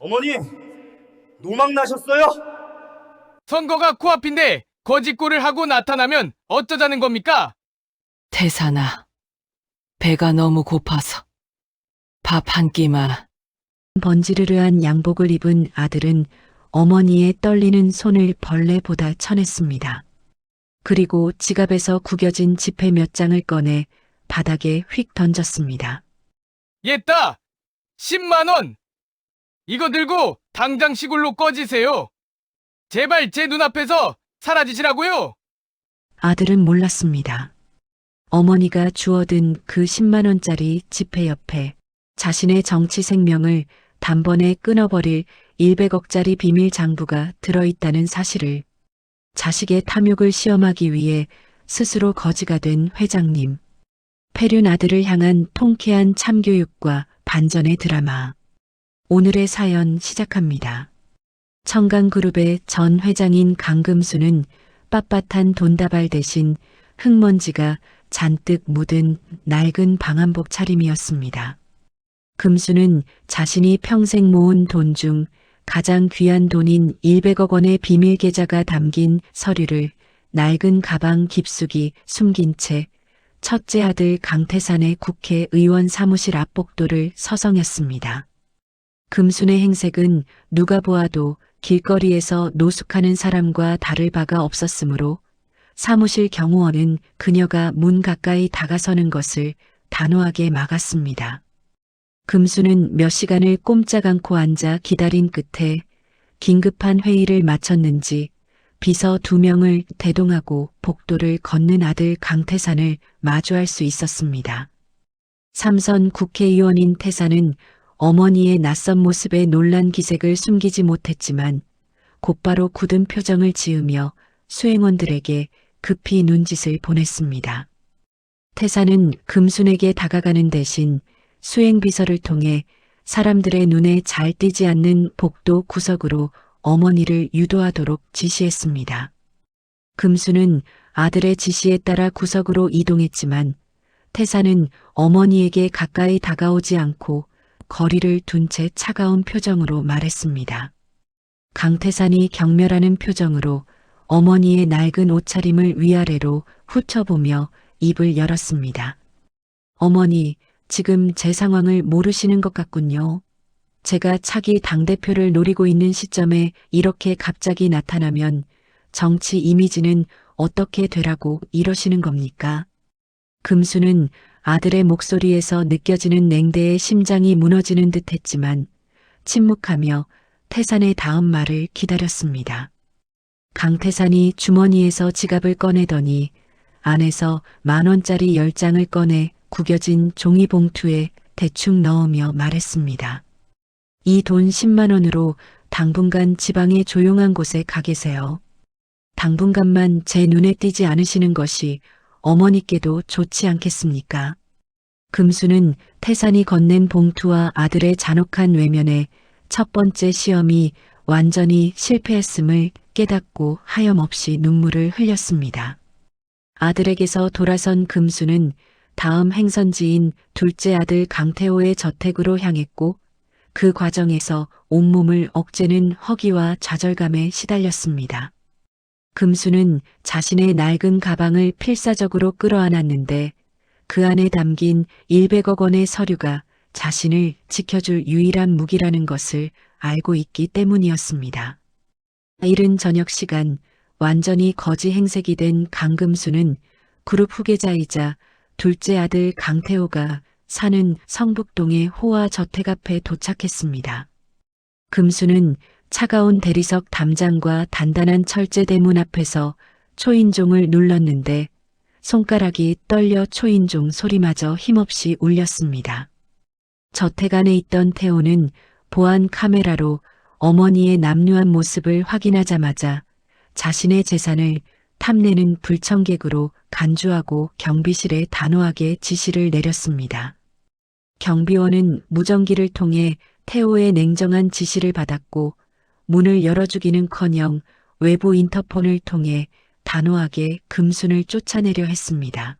어머니, 노망 나셨어요? 선거가 코앞인데 거짓골을 하고 나타나면 어쩌자는 겁니까? 태산아, 배가 너무 고파서 밥 한 끼만. 번지르르한 양복을 입은 아들은 어머니의 떨리는 손을 벌레보다 쳐냈습니다. 그리고 지갑에서 구겨진 지폐 몇 장을 꺼내 바닥에 휙 던졌습니다. 옛다! 10만원! 이거 들고 당장 시골로 꺼지세요. 제발 제 눈앞에서 사라지시라고요. 아들은 몰랐습니다. 어머니가 주워든 그 10만 원짜리 지폐 옆에 자신의 정치 생명을 단번에 끊어버릴 100억짜리 비밀 장부가 들어있다는 사실을, 자식의 탐욕을 시험하기 위해 스스로 거지가 된 회장님. 패륜 아들을 향한 통쾌한 참교육과 반전의 드라마. 오늘의 사연 시작합니다. 청강그룹의 전 회장인 강금수는 빳빳한 돈다발 대신 흙먼지가 잔뜩 묻은 낡은 방한복 차림이었습니다. 금수는 자신이 평생 모은 돈 중 가장 귀한 돈인 100억 원의 비밀 계좌가 담긴 서류를 낡은 가방 깊숙이 숨긴 채 첫째 아들 강태산의 국회의원 사무실 앞복도를 서성였습니다. 금순의 행색은 누가 보아도 길거리에서 노숙하는 사람과 다를 바가 없었으므로 사무실 경호원은 그녀가 문 가까이 다가서는 것을 단호하게 막았습니다. 금수는 몇 시간을 꼼짝 않고 앉아 기다린 끝에 긴급한 회의를 마쳤는지 비서 2명을 대동하고 복도를 걷는 아들 강태산을 마주할 수 있었습니다. 삼선 국회의원인 태산은 어머니의 낯선 모습에 놀란 기색을 숨기지 못했지만 곧바로 굳은 표정을 지으며 수행원들에게 급히 눈짓을 보냈습니다. 태산은 금순에게 다가가는 대신 수행비서를 통해 사람들의 눈에 잘 띄지 않는 복도 구석으로 어머니를 유도하도록 지시했습니다. 금수는 아들의 지시에 따라 구석으로 이동했지만 태산은 어머니에게 가까이 다가오지 않고 거리를 둔 채 차가운 표정으로 말했습니다. 강태산이 경멸하는 표정으로 어머니의 낡은 옷차림을 위아래로 훑어보며 입을 열었습니다. 어머니, 지금 제 상황을 모르시는 것 같군요. 제가 차기 당대표를 노리고 있는 시점에 이렇게 갑자기 나타나면 정치 이미지는 어떻게 되라고 이러시는 겁니까? 금수는 아들의 목소리에서 느껴지는 냉대에 심장이 무너지는 듯 했지만 침묵하며 태산의 다음 말을 기다렸습니다. 강태산이 주머니에서 지갑을 꺼내더니 안에서 10,000원짜리 10장을 꺼내 구겨진 종이봉투에 대충 넣으며 말했습니다. 이 돈 10만 원으로 당분간 지방의 조용한 곳에 가 계세요. 당분간만 제 눈에 띄지 않으시는 것이 어머니께도 좋지 않겠습니까? 금수는 태산이 건넨 봉투와 아들의 잔혹한 외면에 첫 번째 시험이 완전히 실패했음을 깨닫고 하염없이 눈물을 흘렸습니다. 아들에게서 돌아선 금수는 다음 행선지인 둘째 아들 강태호의 저택으로 향했고 그 과정에서 온몸을 억제는 허기와 좌절감에 시달렸습니다. 금수는 자신의 낡은 가방을 필사적으로 끌어안았는데 그 안에 담긴 100억 원의 서류가 자신을 지켜줄 유일한 무기라는 것을 알고 있기 때문이었습니다. 이른 저녁 시간 완전히 거지 행색이 된 강금수는 그룹 후계자이자 둘째 아들 강태호가 사는 성북동의 호화 저택 앞에 도착했습니다. 금수는 차가운 대리석 담장과 단단한 철제 대문 앞에서 초인종을 눌렀는데 손가락이 떨려 초인종 소리마저 힘없이 울렸습니다. 저택 안에 있던 태호는 보안 카메라로 어머니의 남루한 모습을 확인하자마자 자신의 재산을 탐내는 불청객으로 간주하고 경비실에 단호하게 지시를 내렸습니다. 경비원은 무전기를 통해 태호의 냉정한 지시를 받았고 문을 열어주기는커녕 외부 인터폰을 통해 단호하게 금순을 쫓아내려 했습니다.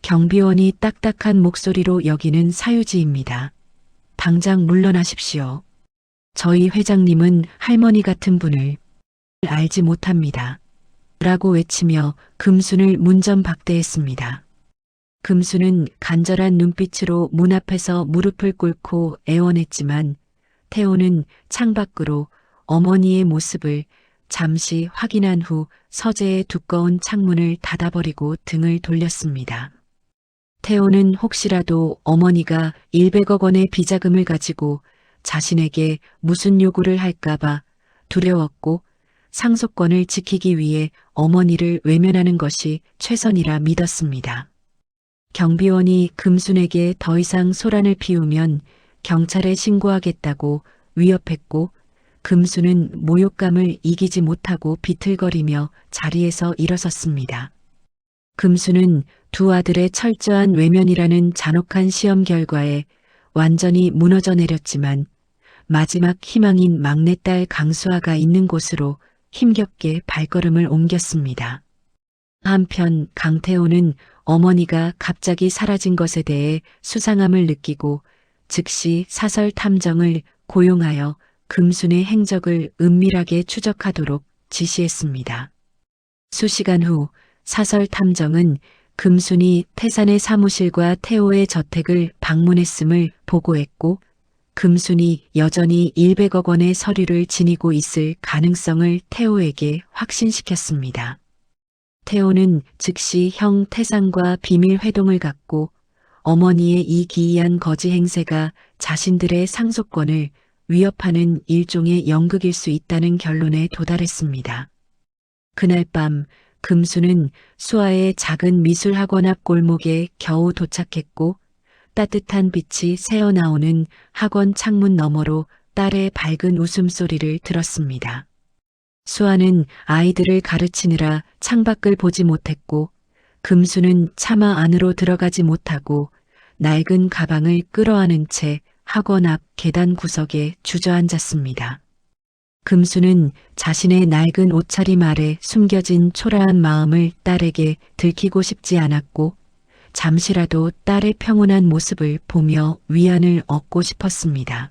경비원이 딱딱한 목소리로 여기는 사유지입니다. 당장 물러나십시오. 저희 회장님은 할머니 같은 분을 알지 못합니다. 라고 외치며 금순을 문전박대했습니다. 금순은 간절한 눈빛으로 문 앞에서 무릎을 꿇고 애원했지만 태호는 창밖으로 어머니의 모습을 잠시 확인한 후 서재의 두꺼운 창문을 닫아버리고 등을 돌렸습니다. 태호는 혹시라도 어머니가 100억 원의 비자금을 가지고 자신에게 무슨 요구를 할까봐 두려웠고 상속권을 지키기 위해 어머니를 외면하는 것이 최선이라 믿었습니다. 경비원이 금순에게 더 이상 소란을 피우면 경찰에 신고하겠다고 위협했고 금순은 모욕감을 이기지 못하고 비틀거리며 자리에서 일어섰습니다. 금순은 두 아들의 철저한 외면이라는 잔혹한 시험 결과에 완전히 무너져 내렸지만 마지막 희망인 막내딸 강수아가 있는 곳으로 힘겹게 발걸음을 옮겼습니다. 한편 강태호는 어머니가 갑자기 사라진 것에 대해 수상함을 느끼고 즉시 사설 탐정을 고용하여 금순의 행적을 은밀하게 추적하도록 지시했습니다. 수시간 후 사설 탐정은 금순이 태산의 사무실과 태호의 저택을 방문했음을 보고했고 금순이 여전히 100억 원의 서류를 지니고 있을 가능성을 태호에게 확신시켰습니다. 태호는 즉시 형 태산과 비밀 회동을 갖고 어머니의 이 기이한 거지 행세가 자신들의 상속권을 위협하는 일종의 연극일 수 있다는 결론에 도달했습니다. 그날 밤 금수는 수아의 작은 미술학원 앞 골목에 겨우 도착했고 따뜻한 빛이 새어나오는 학원 창문 너머로 딸의 밝은 웃음소리를 들었습니다. 수아는 아이들을 가르치느라 창밖을 보지 못했고 금수는 차마 안으로 들어가지 못하고 낡은 가방을 끌어안은 채 학원 앞 계단 구석에 주저앉았습니다. 금수는 자신의 낡은 옷차림 아래 숨겨진 초라한 마음을 딸에게 들키고 싶지 않았고 잠시라도 딸의 평온한 모습을 보며 위안을 얻고 싶었습니다.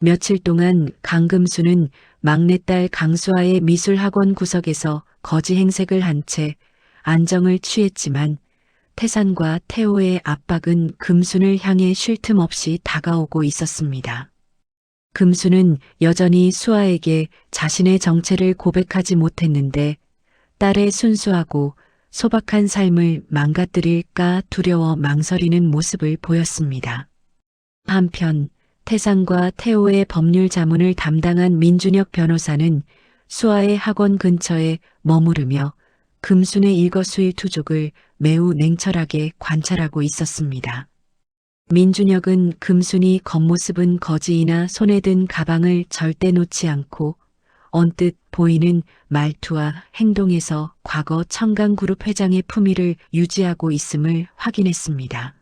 며칠 동안 강금수는 막내딸 강수아의 미술학원 구석에서 거지 행색을 한 채 안정을 취했지만 태산과 태호의 압박은 금순을 향해 쉴 틈 없이 다가오고 있었습니다. 금수는 여전히 수아에게 자신의 정체를 고백하지 못했는데 딸의 순수하고 소박한 삶을 망가뜨릴까 두려워 망설이는 모습을 보였습니다. 한편 태산과 태호의 법률 자문을 담당한 민준혁 변호사는 수아의 학원 근처에 머무르며 금순의 일거수일투족을 매우 냉철하게 관찰하고 있었습니다. 민준혁은 금순이 겉모습은 거지이나 손에 든 가방을 절대 놓지 않고 언뜻 보이는 말투와 행동에서 과거 청강그룹 회장의 품위를 유지하고 있음을 확인했습니다.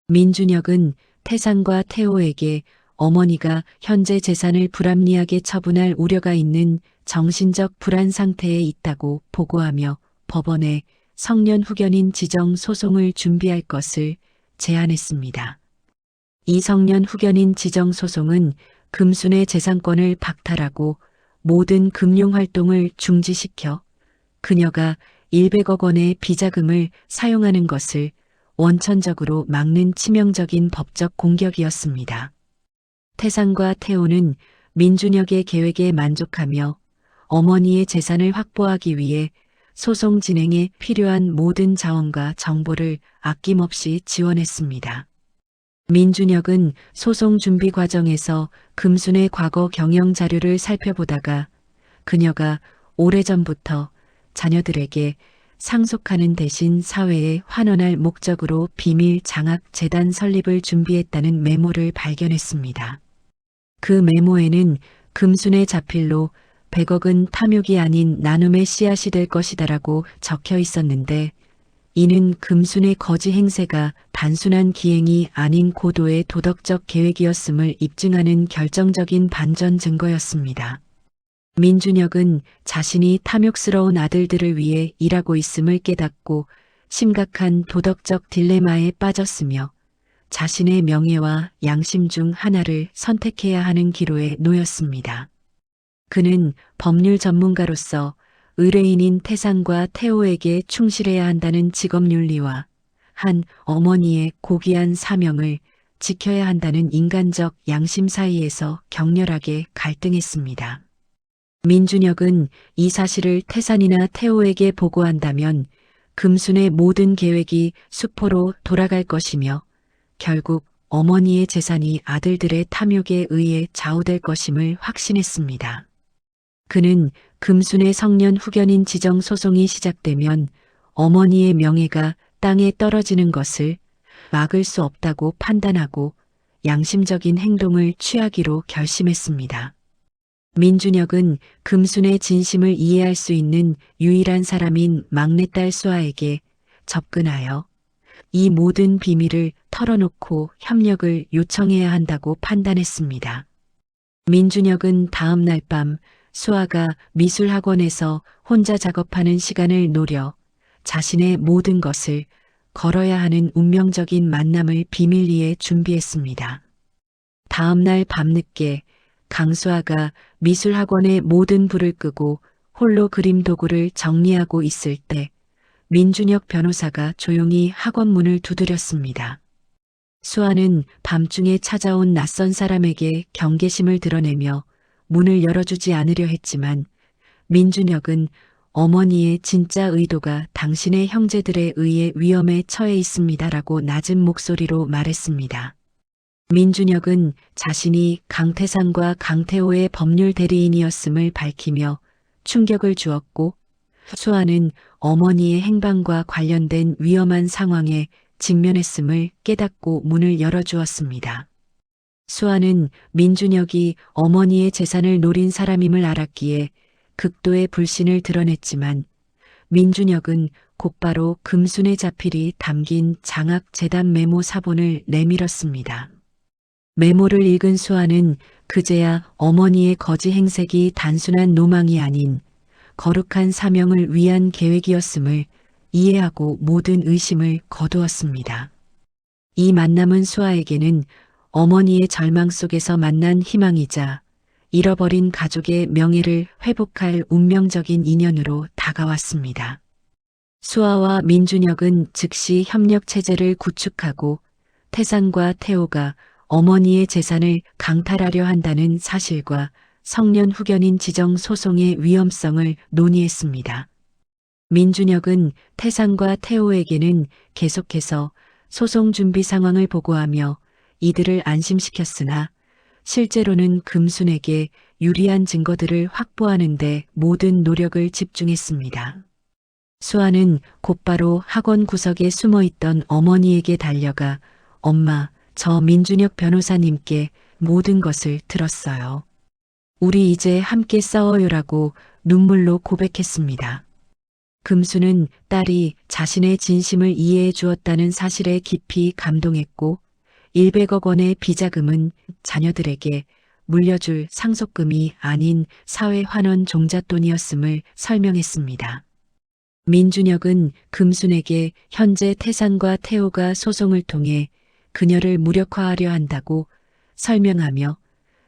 민준혁은 태산과 태호에게 어머니가 현재 재산을 불합리하게 처분할 우려가 있는 정신적 불안 상태에 있다고 보고하며 법원에 성년 후견인 지정 소송을 준비할 것을 제안했습니다. 이 성년 후견인 지정 소송은 금순의 재산권을 박탈하고 모든 금융활동을 중지시켜 그녀가 100억 원의 비자금을 사용하는 것을 원천적으로 막는 치명적인 법적 공격이었습니다. 태산과 태호는 민준혁의 계획에 만족하며 어머니의 재산을 확보하기 위해 소송 진행에 필요한 모든 자원과 정보를 아낌없이 지원했습니다. 민준혁은 소송 준비 과정에서 금순의 과거 경영 자료를 살펴보다가 그녀가 오래전부터 자녀들에게 상속하는 대신 사회에 환원할 목적으로 비밀 장학 재단 설립을 준비했다는 메모를 발견했습니다. 그 메모에는 금순의 자필로 100억은 탐욕이 아닌 나눔의 씨앗이 될 것이다라고 적혀 있었는데 이는 금순의 거지 행세가 단순한 기행이 아닌 고도의 도덕적 계획이었음을 입증하는 결정적인 반전 증거였습니다. 민준혁은 자신이 탐욕스러운 아들들을 위해 일하고 있음을 깨닫고 심각한 도덕적 딜레마에 빠졌으며 자신의 명예와 양심 중 하나를 선택해야 하는 기로에 놓였습니다. 그는 법률 전문가로서 의뢰인인 태상과 태호에게 충실해야 한다는 직업윤리와 한 어머니의 고귀한 사명을 지켜야 한다는 인간적 양심 사이에서 격렬하게 갈등했습니다. 민준혁은 이 사실을 태산이나 태호에게 보고한다면 금순의 모든 계획이 수포로 돌아갈 것이며 결국 어머니의 재산이 아들들의 탐욕에 의해 좌우될 것임을 확신했습니다. 그는 금순의 성년 후견인 지정 소송이 시작되면 어머니의 명예가 땅에 떨어지는 것을 막을 수 없다고 판단하고 양심적인 행동을 취하기로 결심했습니다. 민준혁은 금순의 진심을 이해할 수 있는 유일한 사람인 막내딸 수아에게 접근하여 이 모든 비밀을 털어놓고 협력을 요청해야 한다고 판단했습니다. 민준혁은 다음 날 밤 수아가 미술학원에서 혼자 작업하는 시간을 노려 자신의 모든 것을 걸어야 하는 운명적인 만남을 비밀리에 준비했습니다. 다음 날 밤늦게 강수아가 미술학원의 모든 불을 끄고 홀로 그림 도구를 정리하고 있을 때 민준혁 변호사가 조용히 학원 문을 두드렸습니다. 수아는 밤중에 찾아온 낯선 사람에게 경계심을 드러내며 문을 열어주지 않으려 했지만 민준혁은 어머니의 진짜 의도가 당신의 형제들에 의해 위험에 처해 있습니다라고 낮은 목소리로 말했습니다. 민준혁은 자신이 강태상과 강태호의 법률 대리인이었음을 밝히며 충격을 주었고 수아는 어머니의 행방과 관련된 위험한 상황에 직면했음을 깨닫고 문을 열어주었습니다. 수아는 민준혁이 어머니의 재산을 노린 사람임을 알았기에 극도의 불신을 드러냈지만 민준혁은 곧바로 금순의 자필이 담긴 장학재단 메모 사본을 내밀었습니다. 메모를 읽은 수아는 그제야 어머니의 거지 행색이 단순한 노망이 아닌 거룩한 사명을 위한 계획이었음을 이해하고 모든 의심을 거두었습니다. 이 만남은 수아에게는 어머니의 절망 속에서 만난 희망이자 잃어버린 가족의 명예를 회복할 운명적인 인연으로 다가왔습니다. 수아와 민준혁은 즉시 협력 체제를 구축하고 태상과 태호가 어머니의 재산을 강탈하려 한다는 사실과 성년 후견인 지정 소송의 위험성을 논의했습니다. 민준혁은 태상과 태호에게는 계속해서 소송 준비 상황을 보고하며 이들을 안심시켰으나 실제로는 금순에게 유리한 증거들을 확보하는 데 모든 노력을 집중했습니다. 수아는 곧바로 학원 구석에 숨어있던 어머니에게 달려가 엄마, 저 민준혁 변호사님께 모든 것을 들었어요. 우리 이제 함께 싸워요라고 눈물로 고백했습니다. 금수는 딸이 자신의 진심을 이해해 주었다는 사실에 깊이 감동했고 100억 원의 비자금은 자녀들에게 물려줄 상속금이 아닌 사회환원 종잣돈이었음을 설명했습니다. 민준혁은 금순에게 현재 태산과 태호가 소송을 통해 그녀를 무력화하려 한다고 설명하며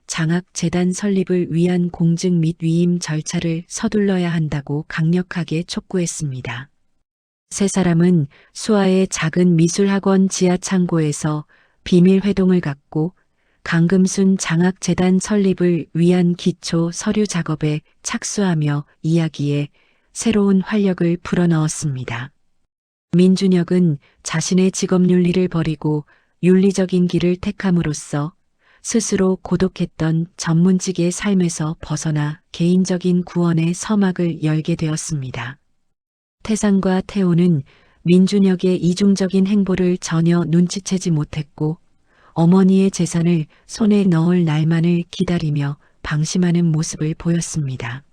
장학재단 설립을 위한 공증 및 위임 절차를 서둘러야 한다고 강력하게 촉구했습니다. 세 사람은 수아의 작은 미술학원 지하 창고에서 비밀 회동을 갖고 강금순 장학재단 설립을 위한 기초 서류 작업에 착수하며 이야기에 새로운 활력을 불어넣었습니다. 민준혁은 자신의 직업윤리를 버리고 윤리적인 길을 택함으로써 스스로 고독했던 전문직의 삶에서 벗어나 개인적인 구원의 서막을 열게 되었습니다. 태상과 태호는 민준혁의 이중적인 행보를 전혀 눈치채지 못했고 어머니의 재산을 손에 넣을 날만을 기다리며 방심하는 모습을 보였습니다.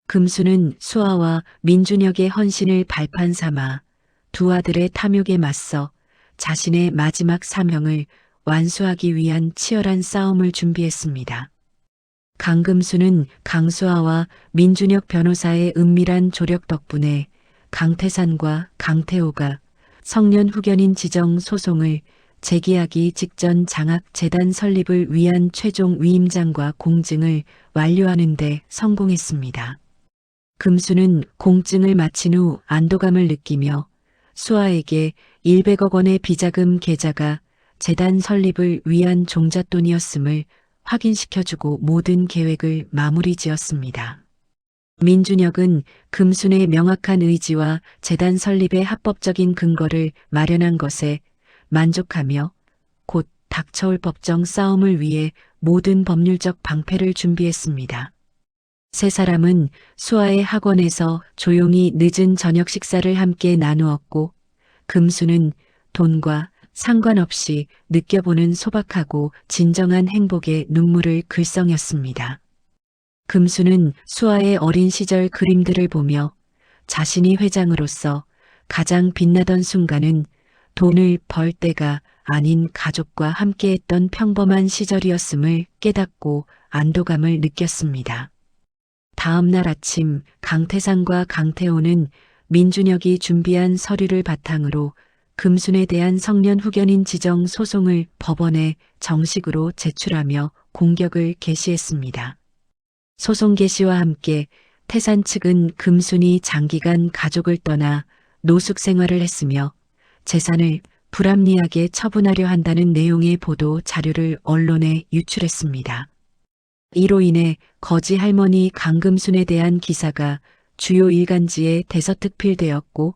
금수는 수아와 민준혁의 헌신을 발판 삼아 두 아들의 탐욕에 맞서 자신의 마지막 사명을 완수하기 위한 치열한 싸움을 준비했습니다. 강금수는 강수아와 민준혁 변호사의 은밀한 조력 덕분에 강태산과 강태호가 성년 후견인 지정 소송을 재계하기 직전 장학재단 설립을 위한 최종 위임장과 공증을 완료하는 데 성공했습니다. 금수는 공증을 마친 후 안도감을 느끼며 수아에게 100억 원의 비자금 계좌가 재단 설립을 위한 종잣돈이었음을 확인시켜주고 모든 계획을 마무리 지었습니다. 민준혁은 금순의 명확한 의지와 재단 설립의 합법적인 근거를 마련한 것에 만족하며 곧 닥쳐올 법정 싸움을 위해 모든 법률적 방패를 준비했습니다. 세 사람은 수아의 학원에서 조용히 늦은 저녁 식사를 함께 나누었고 금수는 돈과 상관없이 느껴보는 소박하고 진정한 행복의 눈물을 글썽였습니다. 금수는 수아의 어린 시절 그림들을 보며 자신이 회장으로서 가장 빛나던 순간은 돈을 벌 때가 아닌 가족과 함께했던 평범한 시절이었음을 깨닫고 안도감을 느꼈습니다. 다음 날 아침 강태상과 강태호는 민준혁이 준비한 서류를 바탕으로 금순에 대한 성년 후견인 지정 소송을 법원에 정식으로 제출하며 공격을 개시했습니다. 소송 개시와 함께 태산 측은 금순이 장기간 가족을 떠나 노숙 생활을 했으며 재산을 불합리하게 처분하려 한다는 내용의 보도 자료를 언론에 유출했습니다. 이로 인해 거지 할머니 강금순에 대한 기사가 주요 일간지에 대서특필되었고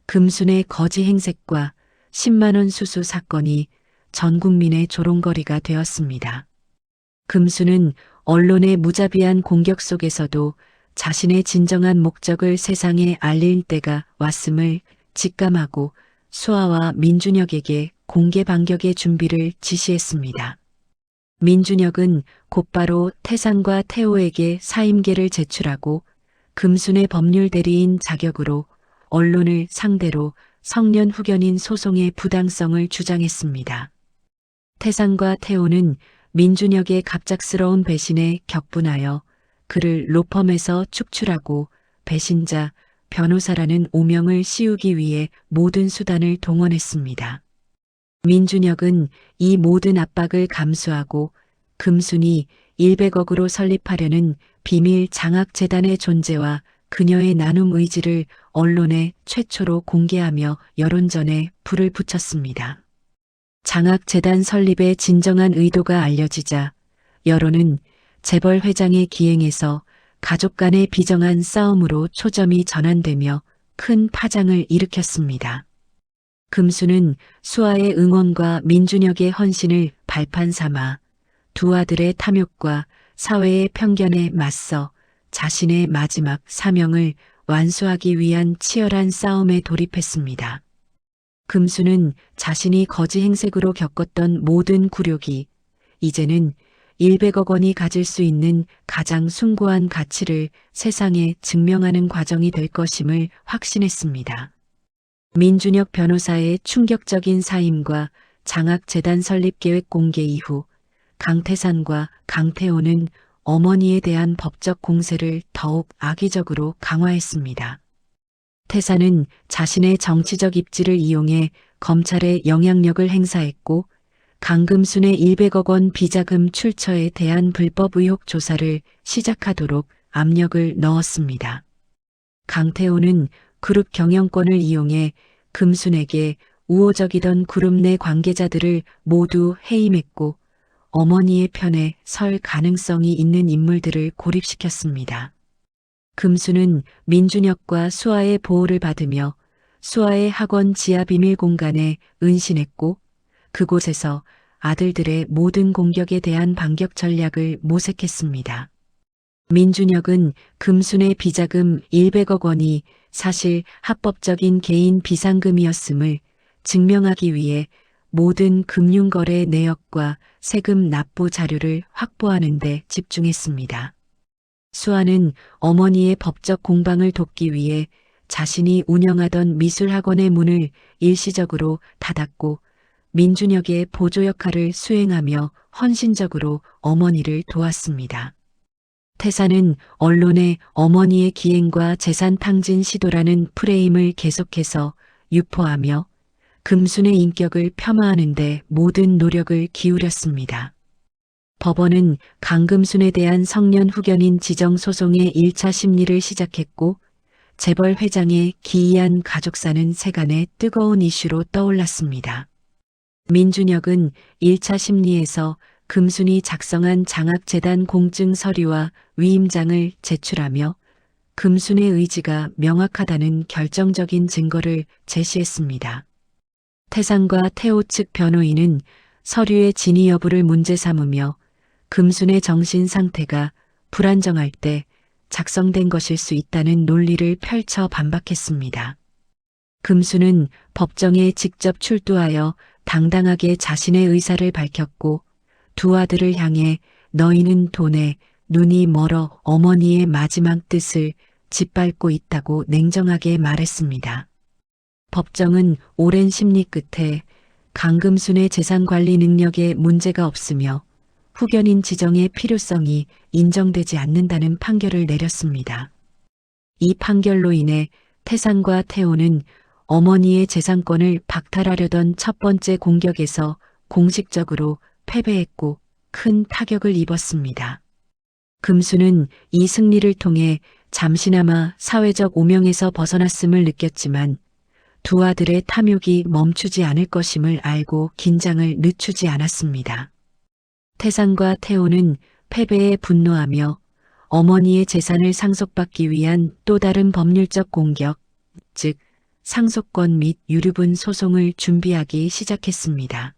금순의 거지 행색과 10만 원 수수 사건이 전 국민의 조롱거리가 되었습니다. 금순은 언론의 무자비한 공격 속에서도 자신의 진정한 목적을 세상에 알릴 때가 왔음을 직감하고 수아와 민준혁에게 공개 반격의 준비를 지시했습니다. 민준혁은 곧바로 태상과 태호에게 사임계를 제출하고 금순의 법률 대리인 자격으로 언론을 상대로 성년 후견인 소송의 부당성을 주장했습니다. 태상과 태호는 민준혁의 갑작스러운 배신에 격분하여 그를 로펌에서 축출하고 배신자, 변호사라는 오명을 씌우기 위해 모든 수단을 동원했습니다. 민준혁은 이 모든 압박을 감수하고 금순이 100억으로 설립하려는 비밀 장학재단의 존재와 그녀의 나눔 의지를 언론에 최초로 공개하며 여론전에 불을 붙였습니다. 장학재단 설립의 진정한 의도가 알려지자 여론은 재벌 회장의 기행에서 가족 간의 비정한 싸움으로 초점이 전환되며 큰 파장을 일으켰습니다. 금수는 수아의 응원과 민준혁의 헌신을 발판 삼아 두 아들의 탐욕과 사회의 편견에 맞서 자신의 마지막 사명을 완수하기 위한 치열한 싸움에 돌입했습니다. 금수는 자신이 거지 행색으로 겪었던 모든 굴욕이 이제는 100억 원이 가질 수 있는 가장 숭고한 가치를 세상에 증명하는 과정이 될 것임을 확신했습니다. 민준혁 변호사의 충격적인 사임과 장학재단 설립 계획 공개 이후 강태산과 강태호는 어머니에 대한 법적 공세를 더욱 악의적으로 강화했습니다. 태산은 자신의 정치적 입지를 이용해 검찰에 영향력을 행사했고 강금순의 100억 원 비자금 출처에 대한 불법 의혹 조사를 시작하도록 압력을 넣었습니다. 강태호는 그룹 경영권을 이용해 금순에게 우호적이던 그룹 내 관계자들을 모두 해임했고 어머니의 편에 설 가능성이 있는 인물들을 고립시켰습니다. 금수는 민준혁과 수아의 보호를 받으며 수아의 학원 지하 비밀 공간에 은신했고 그곳에서 아들들의 모든 공격에 대한 반격 전략을 모색했습니다. 민준혁은 금순의 비자금 100억 원이 사실 합법적인 개인 비상금이었음을 증명하기 위해 모든 금융거래 내역과 세금 납부 자료를 확보하는 데 집중했습니다. 수아는 어머니의 법적 공방을 돕기 위해 자신이 운영하던 미술학원의 문을 일시적으로 닫았고 민준혁의 보조 역할을 수행하며 헌신적으로 어머니를 도왔습니다. 태사는 언론에 어머니의 기행과 재산 탕진 시도라는 프레임을 계속해서 유포하며 금순의 인격을 폄하하는 데 모든 노력을 기울였습니다. 법원은 강금순에 대한 성년 후견인 지정소송의 1차 심리를 시작했고 재벌 회장의 기이한 가족사는 세간의 뜨거운 이슈로 떠올랐습니다. 민준혁은 1차 심리에서 금순이 작성한 장학재단 공증 서류와 위임장을 제출하며 금순의 의지가 명확하다는 결정적인 증거를 제시했습니다. 태산과 태호 측 변호인은 서류의 진위 여부를 문제 삼으며 금순의 정신 상태가 불안정할 때 작성된 것일 수 있다는 논리를 펼쳐 반박했습니다. 금순은 법정에 직접 출두하여 당당하게 자신의 의사를 밝혔고 두 아들을 향해 너희는 돈에 눈이 멀어 어머니의 마지막 뜻을 짓밟고 있다고 냉정하게 말했습니다. 법정은 오랜 심리 끝에 강금순의 재산관리 능력에 문제가 없으며 후견인 지정의 필요성이 인정되지 않는다는 판결을 내렸습니다. 이 판결로 인해 태산과 태호는 어머니의 재산권을 박탈하려던 첫 번째 공격에서 공식적으로 패배했고 큰 타격을 입었습니다. 금수는 이 승리를 통해 잠시나마 사회적 오명에서 벗어났음을 느꼈지만 두 아들의 탐욕이 멈추지 않을 것임을 알고 긴장을 늦추지 않았습니다. 태산과 태호는 패배에 분노하며 어머니의 재산을 상속받기 위한 또 다른 법률적 공격, 즉 상속권 및 유류분 소송을 준비하기 시작했습니다.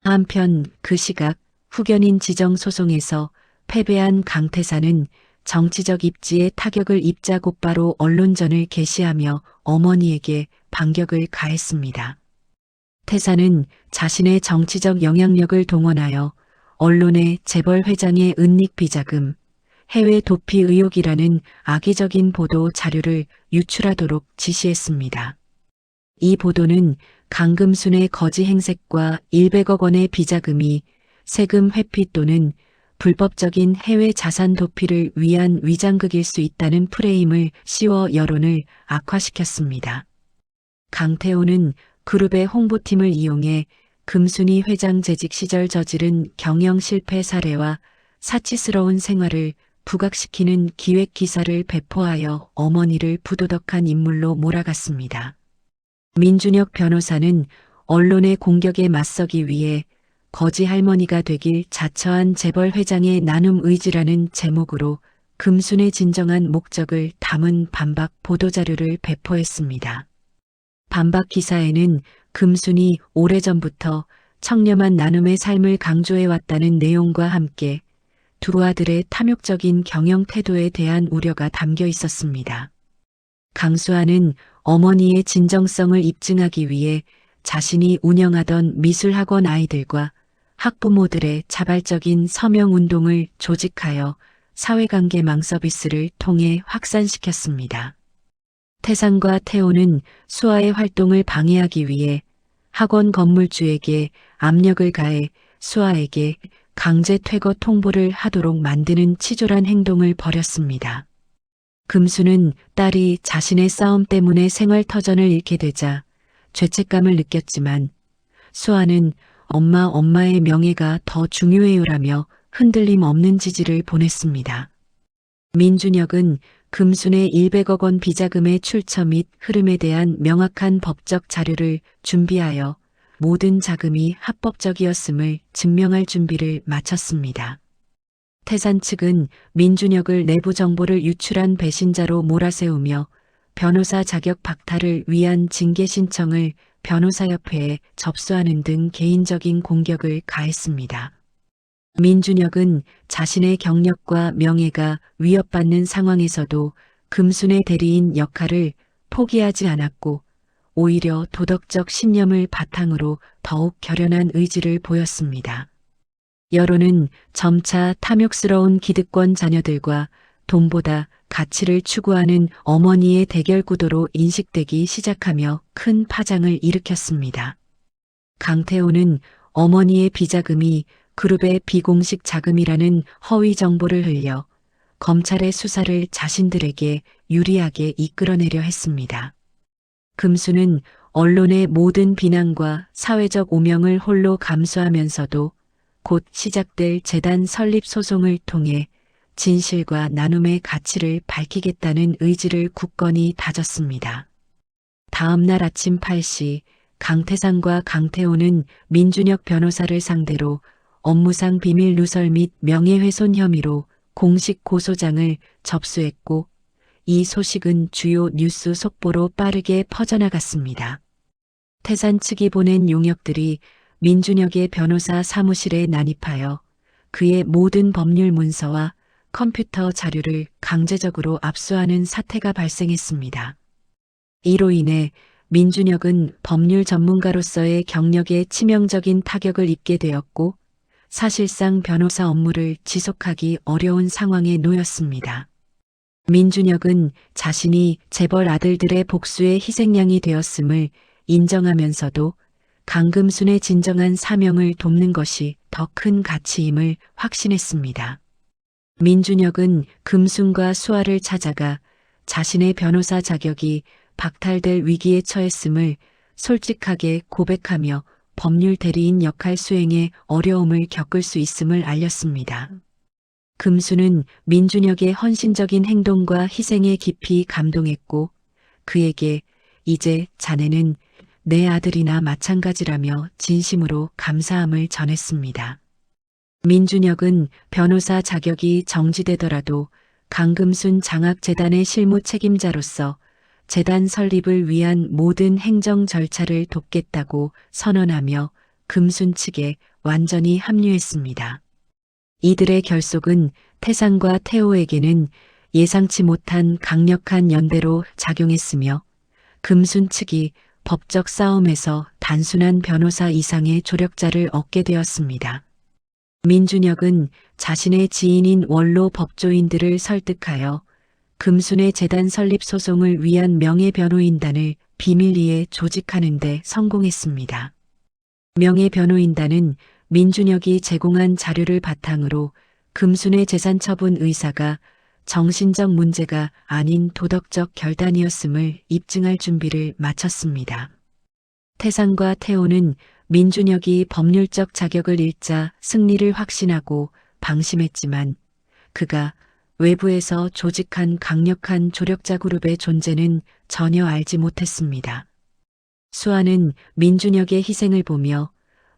한편 그 시각 후견인 지정 소송에서 패배한 강태산은 정치적 입지에 타격을 입자 곧바로 언론전을 개시하며 어머니에게 반격을 가했습니다. 태산은 자신의 정치적 영향력을 동원하여 언론에 재벌 회장의 은닉 비자금, 해외 도피 의혹이라는 악의적인 보도 자료를 유출하도록 지시했습니다. 이 보도는 강금순의 거지 행색과 100억 원의 비자금이 세금 회피 또는 불법적인 해외 자산 도피를 위한 위장극일 수 있다는 프레임을 씌워 여론을 악화시켰습니다. 강태호는 그룹의 홍보팀을 이용해 금순이 회장 재직 시절 저지른 경영 실패 사례와 사치스러운 생활을 부각시키는 기획 기사를 배포하여 어머니를 부도덕한 인물로 몰아갔습니다. 민준혁 변호사는 언론의 공격에 맞서기 위해 거지 할머니가 되길 자처한 재벌 회장의 나눔 의지라는 제목으로 금순의 진정한 목적을 담은 반박 보도자료를 배포했습니다. 반박 기사에는 금순이 오래전부터 청렴한 나눔의 삶을 강조해왔다는 내용과 함께 두 아들의 탐욕적인 경영 태도에 대한 우려가 담겨 있었습니다. 강수아는 어머니의 진정성을 입증하기 위해 자신이 운영하던 미술학원 아이들과 학부모들의 자발적인 서명운동을 조직하여 사회관계망 서비스를 통해 확산시켰습니다. 태산과 태호는 수아의 활동을 방해하기 위해 학원 건물주에게 압력을 가해 수아에게 강제 퇴거 통보를 하도록 만드는 치졸한 행동을 벌였습니다. 금수는 딸이 자신의 싸움 때문에 생활터전을 잃게 되자 죄책감을 느꼈지만 수아는 엄마의 명예가 더 중요해요라며 흔들림 없는 지지를 보냈습니다. 민준혁은 금순의 100억 원 비자금의 출처 및 흐름에 대한 명확한 법적 자료를 준비하여 모든 자금이 합법적이었음을 증명할 준비를 마쳤습니다. 태산 측은 민준혁을 내부 정보를 유출한 배신자로 몰아세우며 변호사 자격 박탈을 위한 징계 신청을 변호사협회에 접수하는 등 개인적인 공격을 가했습니다. 민준혁은 자신의 경력과 명예가 위협받는 상황에서도 금순의 대리인 역할을 포기하지 않았고 오히려 도덕적 신념을 바탕으로 더욱 결연한 의지를 보였습니다. 여론은 점차 탐욕스러운 기득권 자녀들과 돈보다 가치를 추구하는 어머니의 대결 구도로 인식되기 시작하며 큰 파장을 일으켰습니다. 강태호는 어머니의 비자금이 그룹의 비공식 자금이라는 허위 정보를 흘려 검찰의 수사를 자신들에게 유리하게 이끌어내려 했습니다. 금수는 언론의 모든 비난과 사회적 오명을 홀로 감수하면서도 곧 시작될 재단 설립 소송을 통해 진실과 나눔의 가치를 밝히겠다는 의지를 굳건히 다졌습니다. 다음 날 아침 8시 강태상과 강태호는 민준혁 변호사를 상대로 업무상 비밀 누설 및 명예훼손 혐의로 공식 고소장을 접수했고 이 소식은 주요 뉴스 속보로 빠르게 퍼져나갔습니다. 태산 측이 보낸 용역들이 민준혁의 변호사 사무실에 난입하여 그의 모든 법률 문서와 컴퓨터 자료를 강제적으로 압수하는 사태가 발생했습니다. 이로 인해 민준혁은 법률 전문가로서의 경력에 치명적인 타격을 입게 되었고 사실상 변호사 업무를 지속하기 어려운 상황에 놓였습니다. 민준혁은 자신이 재벌 아들들의 복수의 희생양이 되었음을 인정하면서도 강금순의 진정한 사명을 돕는 것이 더 큰 가치임을 확신했습니다. 민준혁은 금순과 수아를 찾아가 자신의 변호사 자격이 박탈될 위기에 처했음을 솔직하게 고백하며 법률 대리인 역할 수행에 어려움을 겪을 수 있음을 알렸습니다. 금수는 민준혁의 헌신적인 행동과 희생에 깊이 감동했고 그에게 이제 자네는 내 아들이나 마찬가지라며 진심으로 감사함을 전했습니다. 민준혁은 변호사 자격이 정지되더라도 강금순 장학재단의 실무 책임자로서 재단 설립을 위한 모든 행정 절차를 돕겠다고 선언하며 금순 측에 완전히 합류했습니다. 이들의 결속은 태상과 태호에게는 예상치 못한 강력한 연대로 작용했으며 금순 측이 법적 싸움에서 단순한 변호사 이상의 조력자를 얻게 되었습니다. 민준혁은 자신의 지인인 원로 법조인들을 설득하여 금순의 재단 설립 소송을 위한 명예변호인단을 비밀리에 조직하는 데 성공했습니다. 명예변호인단은 민준혁이 제공한 자료를 바탕으로 금순의 재산 처분 의사가 정신적 문제가 아닌 도덕적 결단이었음을 입증할 준비를 마쳤습니다. 태상과 태호는 민준혁이 법률적 자격을 잃자 승리를 확신하고 방심했지만 그가 외부에서 조직한 강력한 조력자 그룹의 존재는 전혀 알지 못했습니다. 수아는 민준혁의 희생을 보며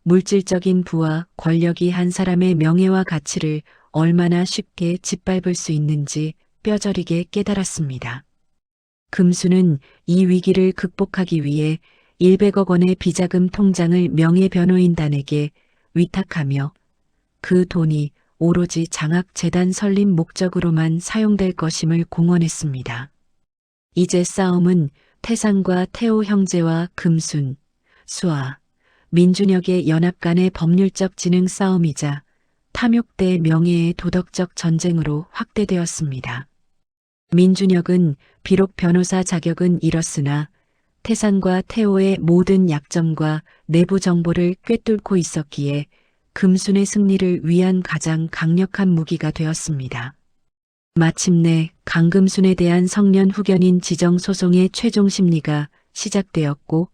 물질적인 부와 권력이 한 사람의 명예와 가치를 얼마나 쉽게 짓밟을 수 있는지 뼈저리게 깨달았습니다. 금수는 이 위기를 극복하기 위해 100억 원의 비자금 통장을 명예변호인단에게 위탁하며 그 돈이 오로지 장학재단 설립 목적으로만 사용될 것임을 공언했습니다. 이제 싸움은 태상과 태호 형제와 금순, 수아, 민준혁의 연합 간의 법률적 지능 싸움이자 탐욕대 명예의 도덕적 전쟁으로 확대되었습니다. 민준혁은 비록 변호사 자격은 잃었으나 태상과 태호의 모든 약점과 내부 정보를 꿰뚫고 있었기에 금순의 승리를 위한 가장 강력한 무기가 되었습니다. 마침내 강금순에 대한 성년 후견인 지정소송의 최종 심리가 시작되었고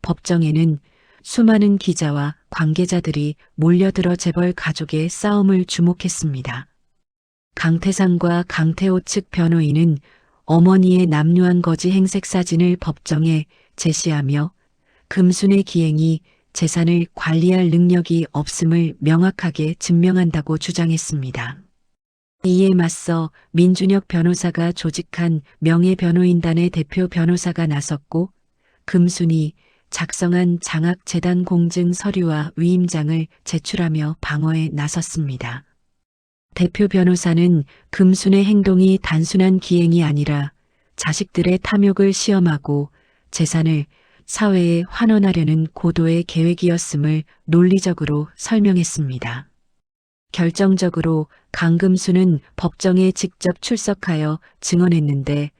법정에는 수많은 기자와 관계자들이 몰려들어 재벌 가족의 싸움을 주목했습니다. 강태상과 강태호 측 변호인은 어머니의 남루한 거지 행색 사진을 법정에 제시하며 금순의 기행이 재산을 관리할 능력이 없음을 명확하게 증명한다고 주장했습니다. 이에 맞서 민준혁 변호사가 조직한 명예변호인단의 대표 변호사가 나섰고 금순이 작성한 장학재단 공증 서류와 위임장을 제출하며 방어에 나섰습니다. 대표 변호사는 금순의 행동이 단순한 기행이 아니라 자식들의 탐욕을 시험하고 재산을 사회에 환원하려는 고도의 계획이었음을 논리적으로 설명했습니다. 결정적으로 강금수는 법정에 직접 출석하여 증언했는데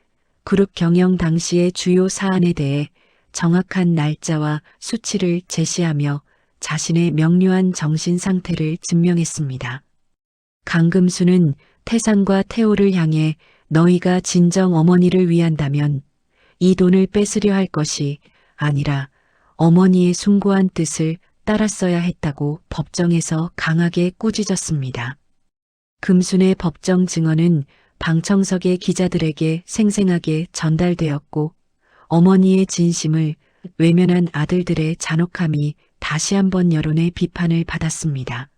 그룹 경영 당시의 주요 사안에 대해 정확한 날짜와 수치를 제시하며 자신의 명료한 정신 상태를 증명했습니다. 강금수는 태상과 태호를 향해 너희가 진정 어머니를 위한다면 이 돈을 뺏으려 할 것이 아니라 어머니의 숭고한 뜻을 따랐어야 했다고 법정에서 강하게 꾸짖었습니다. 금순의 법정 증언은 방청석의 기자들에게 생생하게 전달되었고 어머니의 진심을 외면한 아들들의 잔혹함이 다시 한번 여론의 비판을 받았습니다.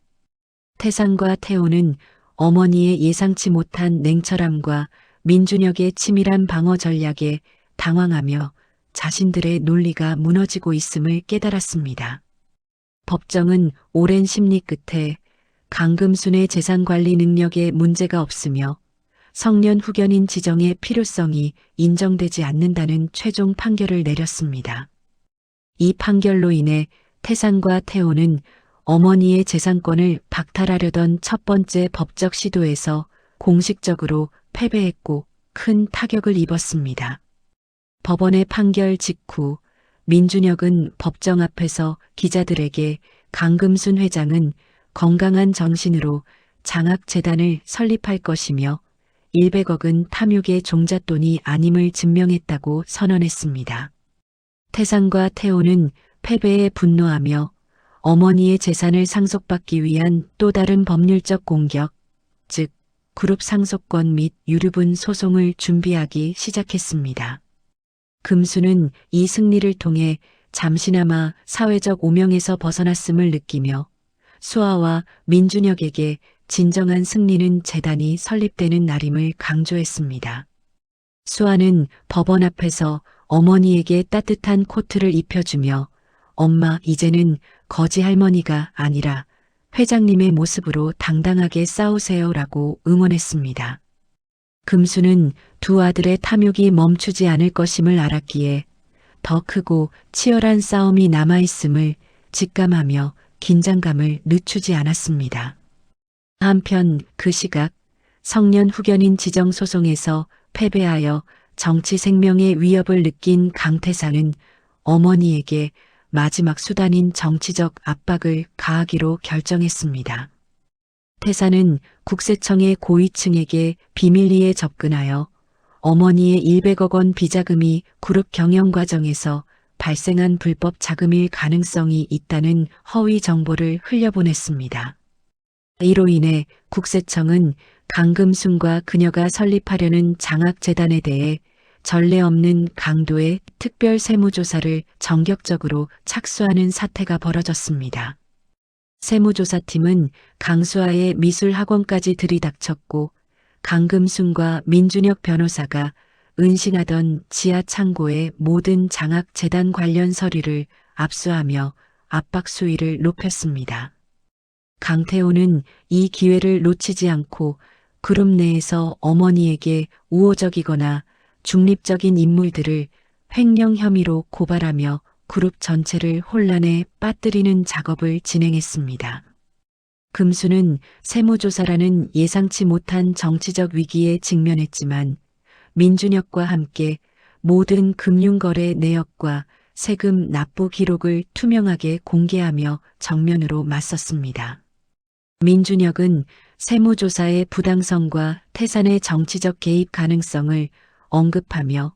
태산과 태호는 어머니의 예상치 못한 냉철함과 민준혁의 치밀한 방어 전략에 당황하며 자신들의 논리가 무너지고 있음을 깨달았습니다. 법정은 오랜 심리 끝에 강금순의 재산관리 능력에 문제가 없으며 성년 후견인 지정의 필요성이 인정되지 않는다는 최종 판결을 내렸습니다. 이 판결로 인해 태산과 태호는 어머니의 재산권을 박탈하려던 첫 번째 법적 시도에서 공식적으로 패배했고 큰 타격을 입었습니다. 법원의 판결 직후 민준혁은 법정 앞에서 기자들에게 강금순 회장은 건강한 정신으로 장학재단을 설립할 것이며 100억은 탐욕의 종잣돈이 아님을 증명했다고 선언했습니다. 태산과 태호는 패배에 분노하며 어머니의 재산을 상속받기 위한 또 다른 법률적 공격, 즉 그룹 상속권 및 유류분 소송을 준비하기 시작했습니다. 금수는 이 승리를 통해 잠시나마 사회적 오명에서 벗어났음을 느끼며 수아와 민준혁에게 진정한 승리는 재단이 설립되는 날임을 강조했습니다. 수아는 법원 앞에서 어머니에게 따뜻한 코트를 입혀주며 엄마 이제는 거지 할머니가 아니라 회장님의 모습으로 당당하게 싸우세요라고 응원했습니다. 금수는 두 아들의 탐욕이 멈추지 않을 것임을 알았기에 더 크고 치열한 싸움이 남아있음을 직감하며 긴장감을 늦추지 않았습니다. 한편 그 시각 성년 후견인 지정 소송에서 패배하여 정치 생명의 위협을 느낀 강태산은 어머니에게 마지막 수단인 정치적 압박을 가하기로 결정했습니다. 태산은 국세청의 고위층에게 비밀리에 접근하여 어머니의 100억 원 비자금이 그룹 경영 과정에서 발생한 불법 자금일 가능성이 있다는 허위 정보를 흘려보냈습니다. 이로 인해 국세청은 강금순과 그녀가 설립하려는 장학재단에 대해 전례 없는 강도의 특별 세무조사를 전격적으로 착수하는 사태가 벌어졌습니다. 세무조사팀은 강수아의 미술학원까지 들이닥쳤고 강금순과 민준혁 변호사가 은신하던 지하 창고의 모든 장학재단 관련 서류를 압수하며 압박 수위를 높였습니다. 강태호는 이 기회를 놓치지 않고 그룹 내에서 어머니에게 우호적이거나 중립적인 인물들을 횡령 혐의로 고발하며 그룹 전체를 혼란에 빠뜨리는 작업을 진행했습니다. 금수는 세무조사라는 예상치 못한 정치적 위기에 직면했지만 민준혁과 함께 모든 금융거래 내역과 세금 납부 기록을 투명하게 공개하며 정면으로 맞섰습니다. 민준혁은 세무조사의 부당성과 태산의 정치적 개입 가능성을 언급하며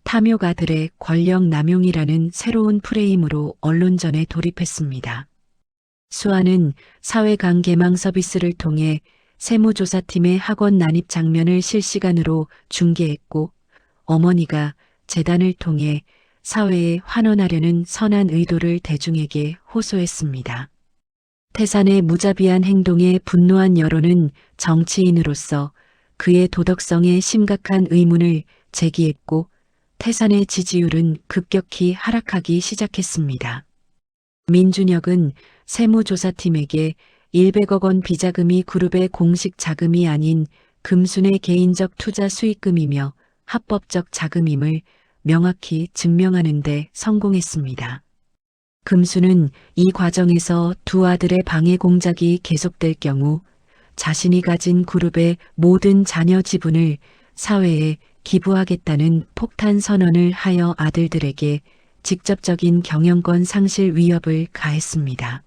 탐욕아들의 권력 남용이라는 새로운 프레임으로 언론전에 돌입했습니다. 수아는 사회강 개망 서비스를 통해 세무조사팀의 학원 난입 장면을 실시간으로 중계했고 어머니가 재단을 통해 사회에 환원하려는 선한 의도를 대중에게 호소했습니다. 태산의 무자비한 행동에 분노한 여론은 정치인으로서 그의 도덕성에 심각한 의문을 제기했고 태산의 지지율은 급격히 하락하기 시작했습니다. 민준혁은 세무조사팀에게 100억 원 비자금이 그룹의 공식 자금이 아닌 금순의 개인적 투자 수익금이며 합법적 자금임을 명확히 증명하는 데 성공했습니다. 금수는 이 과정에서 두 아들의 방해 공작이 계속될 경우 자신이 가진 그룹의 모든 자녀 지분을 사회에 기부하겠다는 폭탄 선언을 하여 아들들에게 직접적인 경영권 상실 위협을 가했습니다.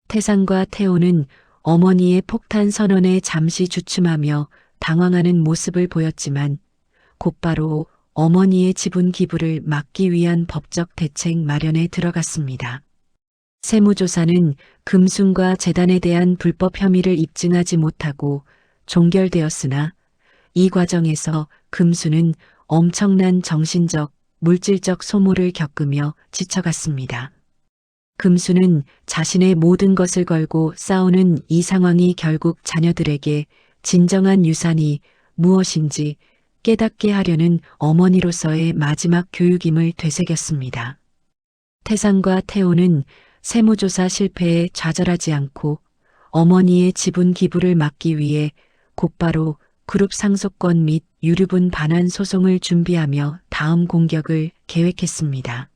태산과 태호는 어머니의 폭탄 선언에 잠시 주춤하며 당황하는 모습을 보였지만 곧바로 어머니의 지분 기부를 막기 위한 법적 대책 마련에 들어갔습니다. 세무조사는 금순과 재단에 대한 불법 혐의를 입증하지 못하고 종결되었으나 이 과정에서 금순은 엄청난 정신적, 물질적 소모를 겪으며 지쳐갔습니다. 금순은 자신의 모든 것을 걸고 싸우는 이 상황이 결국 자녀들에게 진정한 유산이 무엇인지 깨닫게 하려는 어머니로서의 마지막 교육임을 되새겼습니다. 태상과 태호는 세무조사 실패에 좌절하지 않고 어머니의 지분 기부를 막기 위해 곧바로 그룹 상속권 및 유류분 반환 소송을 준비하며 다음 공격을 계획했습니다.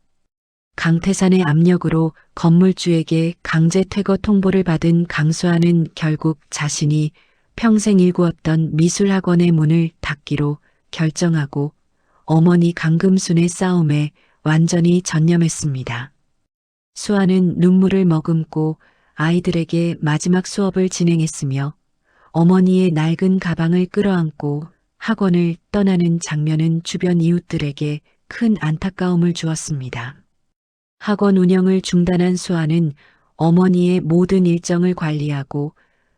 강태산의 압력으로 건물주에게 강제 퇴거 통보를 받은 강수아는 결국 자신이 평생 일구었던 미술학원의 문을 닫기로 결정하고 어머니 강금순의 싸움에 완전히 전념했습니다. 수아는 눈물을 머금고 아이들에게 마지막 수업을 진행했으며 어머니의 낡은 가방을 끌어안고 학원을 떠나는 장면은 주변 이웃들에게 큰 안타까움을 주었습니다. 학원 운영을 중단한 수아는 어머니의 모든 일정을 관리하고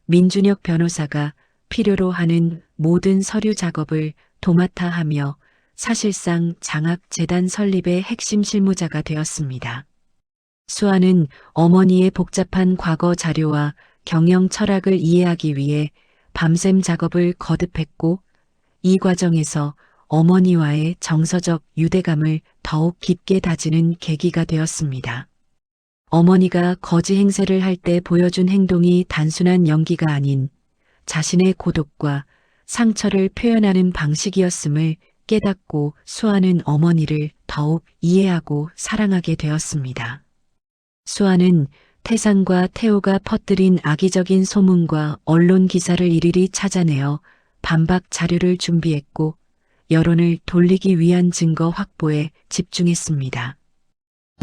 민준혁 변호사가 필요로 하는 모든 서류 작업을 도맡아 하며 사실상 장학재단 설립의 핵심 실무자가 되었습니다. 수아는 어머니의 복잡한 과거 자료와 경영 철학을 이해하기 위해 밤샘 작업을 거듭했고 이 과정에서 어머니와의 정서적 유대감을 더욱 깊게 다지는 계기가 되었습니다. 어머니가 거지 행세를 할 때 보여준 행동이 단순한 연기가 아닌 자신의 고독과 상처를 표현하는 방식이었음을 깨닫고 수아는 어머니를 더욱 이해하고 사랑하게 되었습니다. 수아는 태산과 태호가 퍼뜨린 악의적인 소문과 언론 기사를 일일이 찾아내어 반박 자료를 준비했고 여론을 돌리기 위한 증거 확보에 집중했습니다.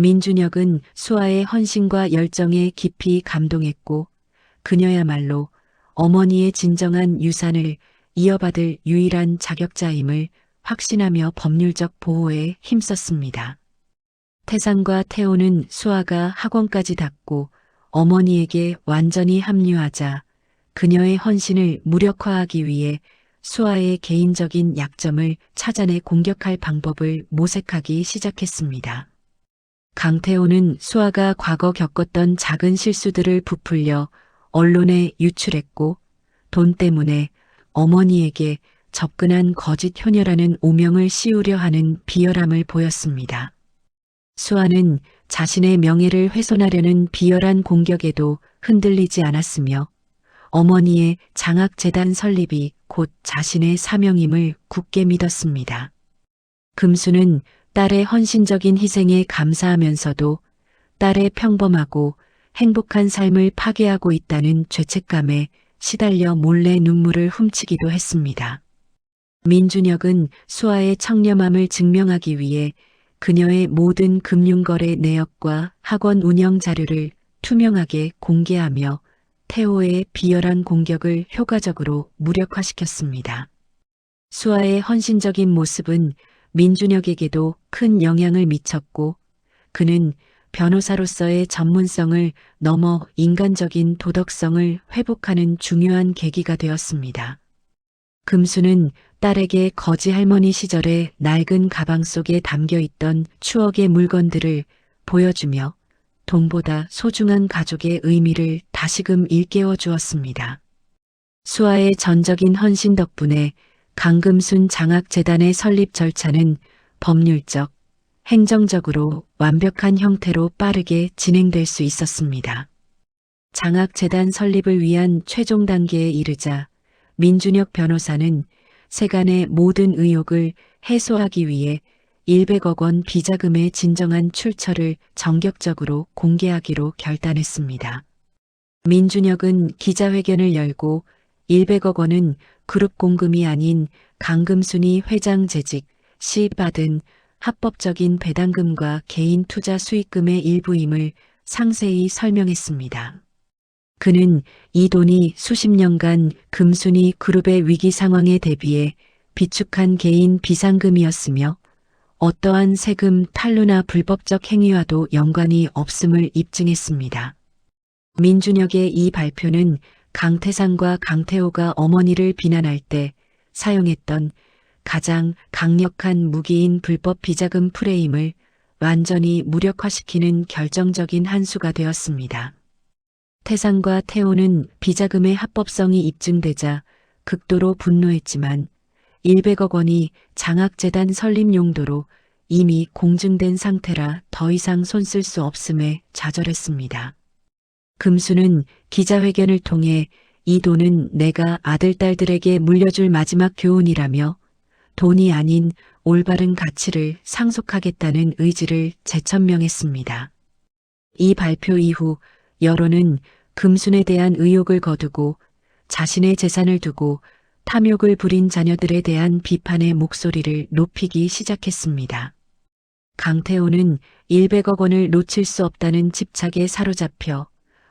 민준혁은 수아의 헌신과 열정에 깊이 감동했고 그녀야말로 어머니의 진정한 유산을 이어받을 유일한 자격자임을 확신하며 법률적 보호에 힘썼습니다. 태산과 태호는 수아가 학원까지 닫고 어머니에게 완전히 합류하자 그녀의 헌신을 무력화하기 위해 수아의 개인적인 약점을 찾아내 공격할 방법을 모색하기 시작했습니다. 강태호는 수아가 과거 겪었던 작은 실수들을 부풀려 언론에 유출했고 돈 때문에 어머니에게 접근한 거짓 효녀라는 오명을 씌우려 하는 비열함을 보였습니다. 수아는 자신의 명예를 훼손하려는 비열한 공격에도 흔들리지 않았으며 어머니의 장학재단 설립이 곧 자신의 사명임을 굳게 믿었습니다. 금수는 딸의 헌신적인 희생에 감사하면서도 딸의 평범하고 행복한 삶을 파괴하고 있다는 죄책감에 시달려 몰래 눈물을 훔치기도 했습니다. 민준혁은 수아의 청렴함을 증명하기 위해 그녀의 모든 금융거래 내역과 학원 운영 자료를 투명하게 공개하며 태호의 비열한 공격을 효과적으로 무력화시켰습니다. 수아의 헌신적인 모습은 민준혁에게도 큰 영향을 미쳤고 그는 변호사로서의 전문성을 넘어 인간적인 도덕성을 회복하는 중요한 계기가 되었습니다. 금수는 딸에게 거지 할머니 시절의 낡은 가방 속에 담겨있던 추억의 물건들을 보여주며 돈보다 소중한 가족의 의미를 다시금 일깨워 주었습니다. 수아의 전적인 헌신 덕분에 강금순 장학재단의 설립 절차는 법률적, 행정적으로 완벽한 형태로 빠르게 진행될 수 있었습니다. 장학재단 설립을 위한 최종 단계에 이르자 민준혁 변호사는 세간의 모든 의혹을 해소하기 위해 100억 원 비자금의 진정한 출처를 정격적으로 공개하기로 결단했습니다. 민준혁은 기자회견을 열고 100억 원은 그룹 공금이 아닌 강금순이 회장 재직 시 받은 합법적인 배당금과 개인 투자 수익금의 일부임을 상세히 설명했습니다. 그는 이 돈이 수십 년간 금순이 그룹의 위기 상황에 대비해 비축한 개인 비상금이었으며 어떠한 세금 탈루나 불법적 행위와도 연관이 없음을 입증했습니다. 민준혁의 이 발표는 강태산과 강태호가 어머니를 비난할 때 사용했던 가장 강력한 무기인 불법 비자금 프레임을 완전히 무력화시키는 결정적인 한 수가 되었습니다. 태산과 태호는 비자금의 합법성이 입증되자 극도로 분노했지만 100억 원이 장학재단 설립 용도로 이미 공증된 상태라 더 이상 손쓸 수 없음에 좌절했습니다. 금수는 기자회견을 통해 이 돈은 내가 아들딸들에게 물려줄 마지막 교훈이라며 돈이 아닌 올바른 가치를 상속하겠다는 의지를 재천명했습니다. 이 발표 이후 여론은 금순에 대한 의혹을 거두고 자신의 재산을 두고 탐욕을 부린 자녀들에 대한 비판의 목소리를 높이기 시작했습니다. 강태호는 100억 원을 놓칠 수 없다는 집착에 사로잡혀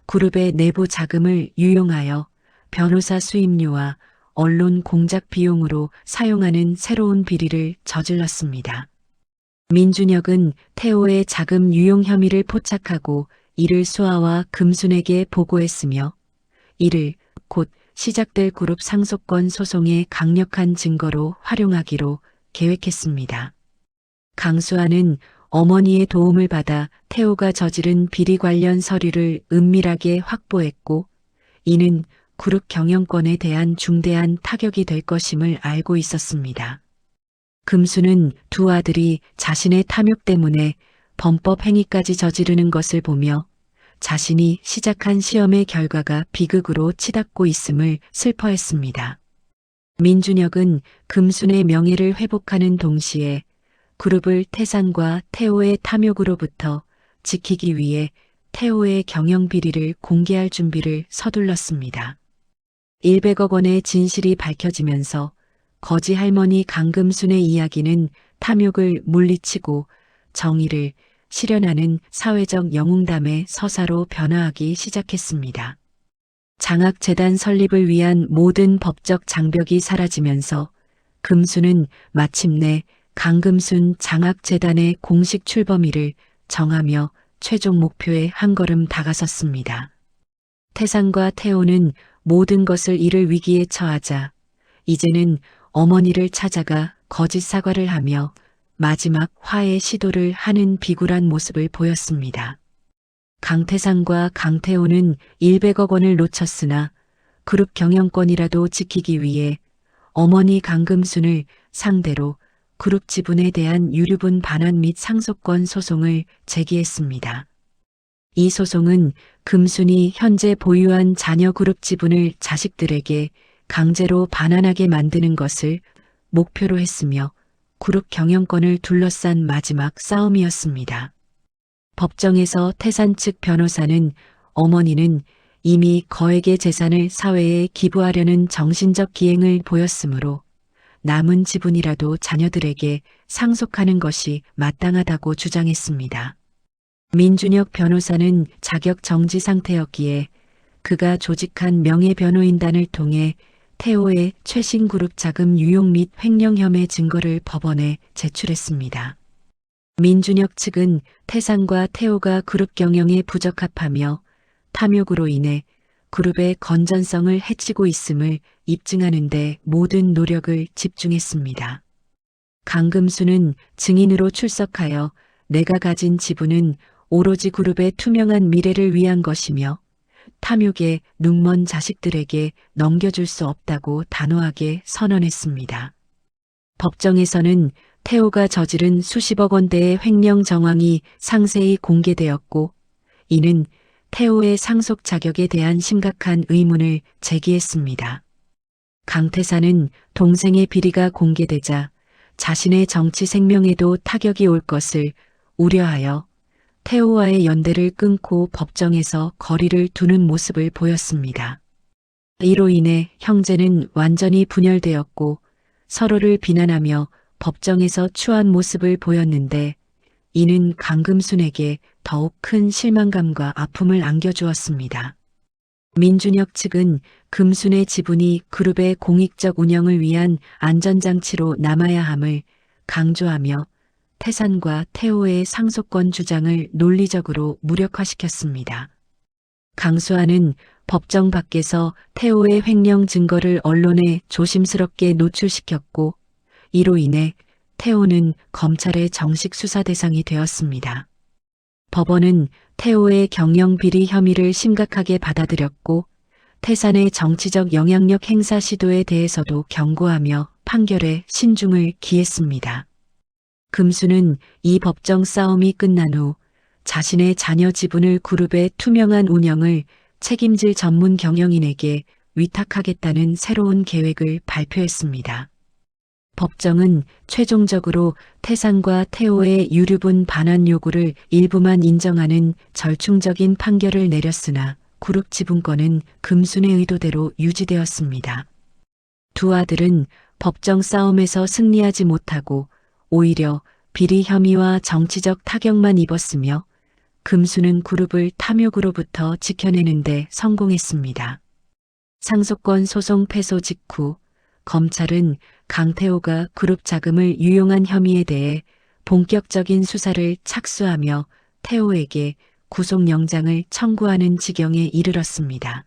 그룹의 내부 자금을 유용하여 변호사 수임료와 언론 공작 비용으로 사용하는 새로운 비리를 저질렀습니다. 민준혁은 태호의 자금 유용 혐의를 포착하고 이를 수아와 금순에게 보고했으며 이를 곧 시작될 그룹 상속권 소송의 강력한 증거로 활용하기로 계획했습니다. 강수아는 어머니의 도움을 받아 태호가 저지른 비리 관련 서류를 은밀하게 확보했고 이는 그룹 경영권에 대한 중대한 타격이 될 것임을 알고 있었습니다. 금수는 두 아들이 자신의 탐욕 때문에 범법 행위까지 저지르는 것을 보며 자신이 시작한 시험의 결과가 비극으로 치닫고 있음을 슬퍼했습니다. 민준혁은 금순의 명예를 회복하는 동시에 그룹을 태산과 태호의 탐욕으로부터 지키기 위해 태호의 경영 비리를 공개할 준비를 서둘렀습니다. 100억 원의 진실이 밝혀지면서 거지 할머니 강금순의 이야기는 탐욕을 물리치고 정의를 실현하는 사회적 영웅담의 서사로 변화하기 시작했습니다. 장학재단 설립을 위한 모든 법적 장벽이 사라지면서 금순은 마침내 강금순 장학재단의 공식 출범일을 정하며 최종 목표에 한 걸음 다가섰습니다. 태산과 태호는 모든 것을 잃을 위기에 처하자 이제는 어머니를 찾아가 거짓 사과를 하며 마지막 화해 시도를 하는 비굴한 모습을 보였습니다. 강태산과 강태호는 100억 원을 놓쳤으나 그룹 경영권이라도 지키기 위해 어머니 강금순을 상대로 그룹 지분에 대한 유류분 반환 및 상속권 소송을 제기했습니다. 이 소송은 금순이 현재 보유한 자녀 그룹 지분을 자식들에게 강제로 반환하게 만드는 것을 목표로 했으며 그룹 경영권을 둘러싼 마지막 싸움이었습니다. 법정에서 태산 측 변호사는 어머니는 이미 거액의 재산을 사회에 기부하려는 정신적 기행을 보였으므로 남은 지분이라도 자녀들에게 상속하는 것이 마땅하다고 주장했습니다. 민준혁 변호사는 자격 정지 상태였기에 그가 조직한 명예변호인단을 통해 태호의 최신 그룹 자금 유용 및 횡령 혐의 증거를 법원에 제출했습니다. 민준혁 측은 태산과 태호가 그룹 경영에 부적합하며 탐욕으로 인해 그룹의 건전성을 해치고 있음을 입증하는 데 모든 노력을 집중했습니다. 강금수는 증인으로 출석하여 내가 가진 지분은 오로지 그룹의 투명한 미래를 위한 것이며 탐욕에 눈먼 자식들에게 넘겨줄 수 없다고 단호하게 선언했습니다. 법정에서는 태호가 저지른 수십억 원대의 횡령 정황이 상세히 공개되었고 이는 태호의 상속 자격에 대한 심각한 의문을 제기했습니다. 강태사는 동생의 비리가 공개되자 자신의 정치 생명에도 타격이 올 것을 우려하여 태호와의 연대를 끊고 법정에서 거리를 두는 모습을 보였습니다. 이로 인해 형제는 완전히 분열되었고 서로를 비난하며 법정에서 추한 모습을 보였는데 이는 강금순에게 더욱 큰 실망감과 아픔을 안겨주었습니다. 민준혁 측은 금순의 지분이 그룹의 공익적 운영을 위한 안전장치로 남아야 함을 강조하며 태산과 태호의 상속권 주장을 논리적으로 무력화시켰습니다. 강수아는 법정 밖에서 태호의 횡령 증거를 언론에 조심스럽게 노출시켰고, 이로 인해 태호는 검찰의 정식 수사 대상이 되었습니다. 법원은 태호의 경영 비리 혐의를 심각하게 받아들였고, 태산의 정치적 영향력 행사 시도에 대해서도 경고하며 판결에 신중을 기했습니다. 금수는 이 법정 싸움이 끝난 후 자신의 자녀 지분을 그룹의 투명한 운영을 책임질 전문 경영인에게 위탁하겠다는 새로운 계획을 발표했습니다. 법정은 최종적으로 태산과 태호의 유류분 반환 요구를 일부만 인정하는 절충적인 판결을 내렸으나 그룹 지분권은 금순의 의도대로 유지되었습니다. 두 아들은 법정 싸움에서 승리하지 못하고 오히려 비리 혐의와 정치적 타격만 입었으며 금수는 그룹을 탐욕으로부터 지켜내는데 성공했습니다. 상속권 소송 패소 직후 검찰은 강태호가 그룹 자금을 유용한 혐의에 대해 본격적인 수사를 착수하며 태호에게 구속영장을 청구하는 지경에 이르렀습니다.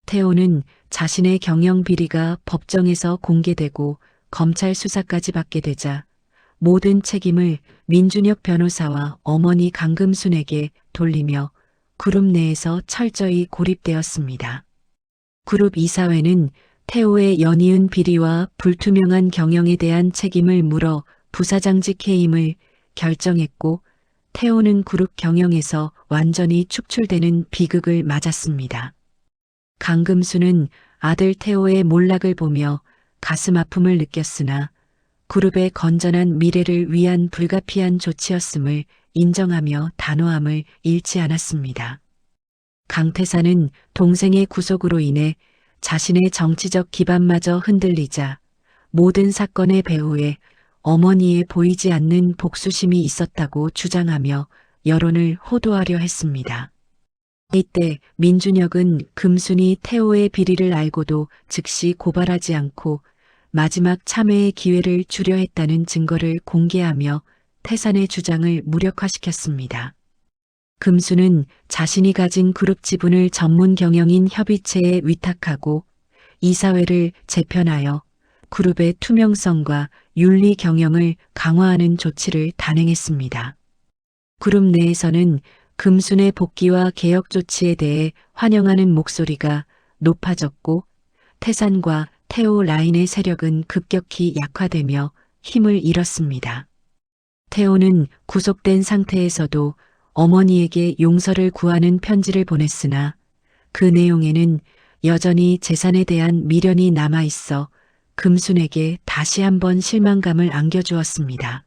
태호는 자신의 경영 비리가 법정에서 공개되고 검찰 수사까지 받게 되자 모든 책임을 민준혁 변호사와 어머니 강금순에게 돌리며 그룹 내에서 철저히 고립되었습니다. 그룹 이사회는 태호의 연이은 비리와 불투명한 경영에 대한 책임을 물어 부사장직 해임을 결정했고, 태호는 그룹 경영에서 완전히 축출되는 비극을 맞았습니다. 강금수는 아들 태호의 몰락을 보며 가슴 아픔을 느꼈으나 그룹의 건전한 미래를 위한 불가피한 조치였음을 인정하며 단호함을 잃지 않았습니다. 강태사는 동생의 구속으로 인해 자신의 정치적 기반마저 흔들리자 모든 사건의 배후에 어머니의 보이지 않는 복수심이 있었다고 주장하며 여론을 호도하려 했습니다. 이때 민준혁은 금순이 태호의 비리를 알고도 즉시 고발하지 않고 마지막 참회의 기회를 주려 했다는 증거를 공개하며 태산의 주장을 무력화시켰습니다. 금수는 자신이 가진 그룹 지분을 전문 경영인 협의체에 위탁하고 이사회를 재편하여 그룹의 투명성과 윤리 경영을 강화하는 조치를 단행했습니다. 그룹 내에서는 금순의 복귀와 개혁 조치에 대해 환영하는 목소리가 높아졌고, 태산과 태호 라인의 세력은 급격히 약화되며 힘을 잃었습니다. 태호는 구속된 상태에서도 어머니에게 용서를 구하는 편지를 보냈으나 그 내용에는 여전히 재산에 대한 미련이 남아있어 금순에게 다시 한번 실망감을 안겨주었습니다.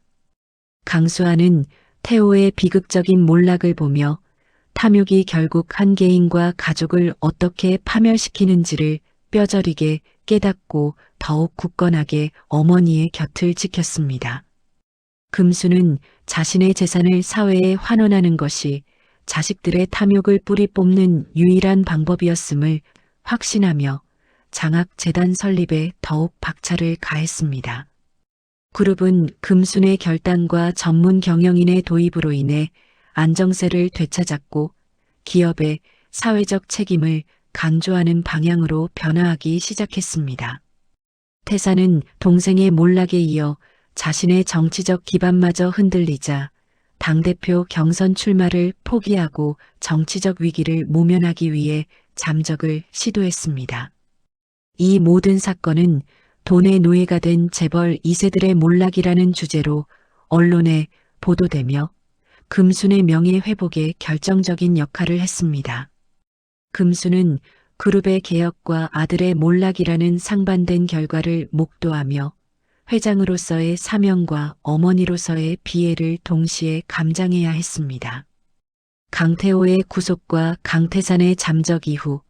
강수아는 태호의 비극적인 몰락을 보며 탐욕이 결국 한 개인과 가족을 어떻게 파멸시키는지를 뼈저리게 깨닫고 더욱 굳건하게 어머니의 곁을 지켰습니다. 금수는 자신의 재산을 사회에 환원하는 것이 자식들의 탐욕을 뿌리 뽑는 유일한 방법이었음을 확신하며 장학재단 설립에 더욱 박차를 가했습니다. 그룹은 금순의 결단과 전문 경영인의 도입으로 인해 안정세를 되찾았고 기업의 사회적 책임을 강조하는 방향으로 변화하기 시작했습니다. 태사는 동생의 몰락에 이어 자신의 정치적 기반마저 흔들리자 당대표 경선 출마를 포기하고 정치적 위기를 모면하기 위해 잠적을 시도했습니다. 이 모든 사건은 돈의 노예가 된 재벌 2세들의 몰락이라는 주제로 언론에 보도되며 금순의 명예 회복에 결정적인 역할을 했습니다. 금순은 그룹의 개혁과 아들의 몰락이라는 상반된 결과를 목도하며 회장으로서의 사명과 어머니로서의 비애를 동시에 감장해야 했습니다. 강태호의 구속과 강태산의 잠적 이후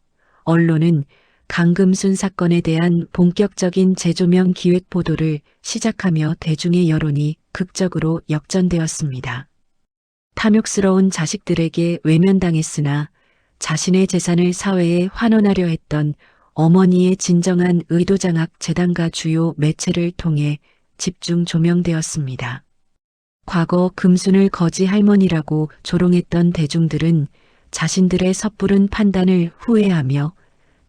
언론은 강금순 사건에 대한 본격적인 재조명 기획 보도를 시작하며 대중의 여론이 극적으로 역전되었습니다. 탐욕스러운 자식들에게 외면당했으나 자신의 재산을 사회에 환원하려 했던 어머니의 진정한 의도장학 재단과 주요 매체를 통해 집중 조명되었습니다. 과거 금순을 거지 할머니라고 조롱했던 대중들은 자신들의 섣부른 판단을 후회하며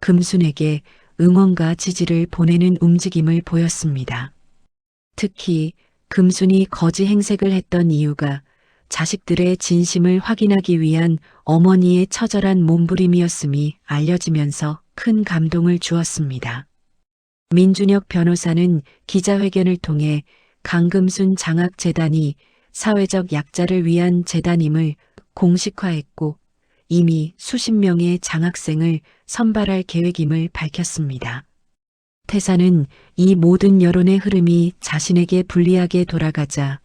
금순에게 응원과 지지를 보내는 움직임을 보였습니다. 특히 금순이 거지 행색을 했던 이유가 자식들의 진심을 확인하기 위한 어머니의 처절한 몸부림이었음이 알려지면서 큰 감동을 주었습니다. 민준혁 변호사는 기자회견을 통해 강금순 장학재단이 사회적 약자를 위한 재단임을 공식화했고 이미 수십 명의 장학생을 선발할 계획임을 밝혔습니다. 태사는 이 모든 여론의 흐름이 자신에게 불리하게 돌아가자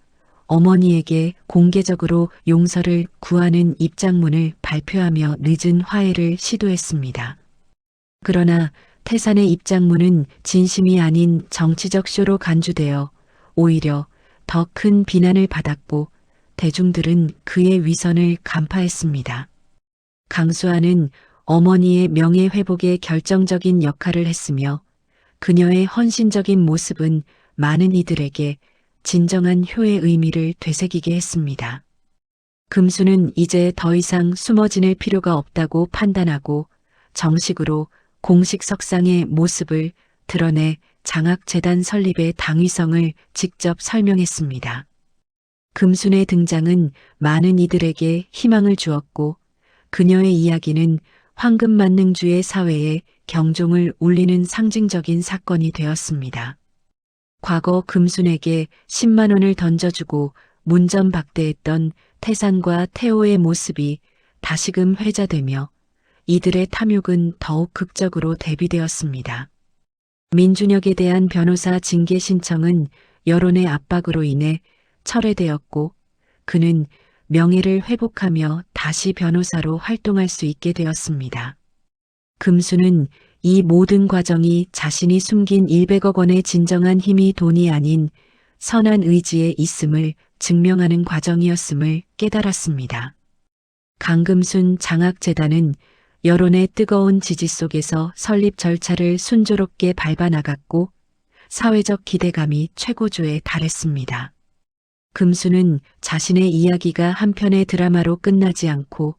어머니에게 공개적으로 용서를 구하는 입장문을 발표하며 늦은 화해를 시도했습니다. 그러나 태산의 입장문은 진심이 아닌 정치적 쇼로 간주되어 오히려 더 큰 비난을 받았고 대중들은 그의 위선을 간파했습니다. 강수아는 어머니의 명예 회복에 결정적인 역할을 했으며 그녀의 헌신적인 모습은 많은 이들에게 진정한 효의 의미를 되새기게 했습니다. 금수는 이제 더 이상 숨어 지낼 필요가 없다고 판단하고 정식으로 공식 석상의 모습을 드러내 장학재단 설립의 당위성을 직접 설명했습니다. 금순의 등장은 많은 이들에게 희망을 주었고 그녀의 이야기는 황금만능주의 사회에 경종을 울리는 상징적인 사건이 되었습니다. 과거 금순에게 10만 원을 던져주고 문전박대했던 태산과 태호의 모습이 다시금 회자되며 이들의 탐욕은 더욱 극적으로 대비되었습니다. 민준혁에 대한 변호사 징계 신청은 여론의 압박으로 인해 철회되었고 그는 명예를 회복하며 다시 변호사로 활동할 수 있게 되었습니다. 금수는 이 모든 과정이 자신이 숨긴 100억 원의 진정한 힘이 돈이 아닌 선한 의지에 있음을 증명하는 과정이었음을 깨달았습니다. 강금순 장학재단은 여론의 뜨거운 지지 속에서 설립 절차를 순조롭게 밟아나갔고 사회적 기대감이 최고조에 달했습니다. 금수는 자신의 이야기가 한 편의 드라마로 끝나지 않고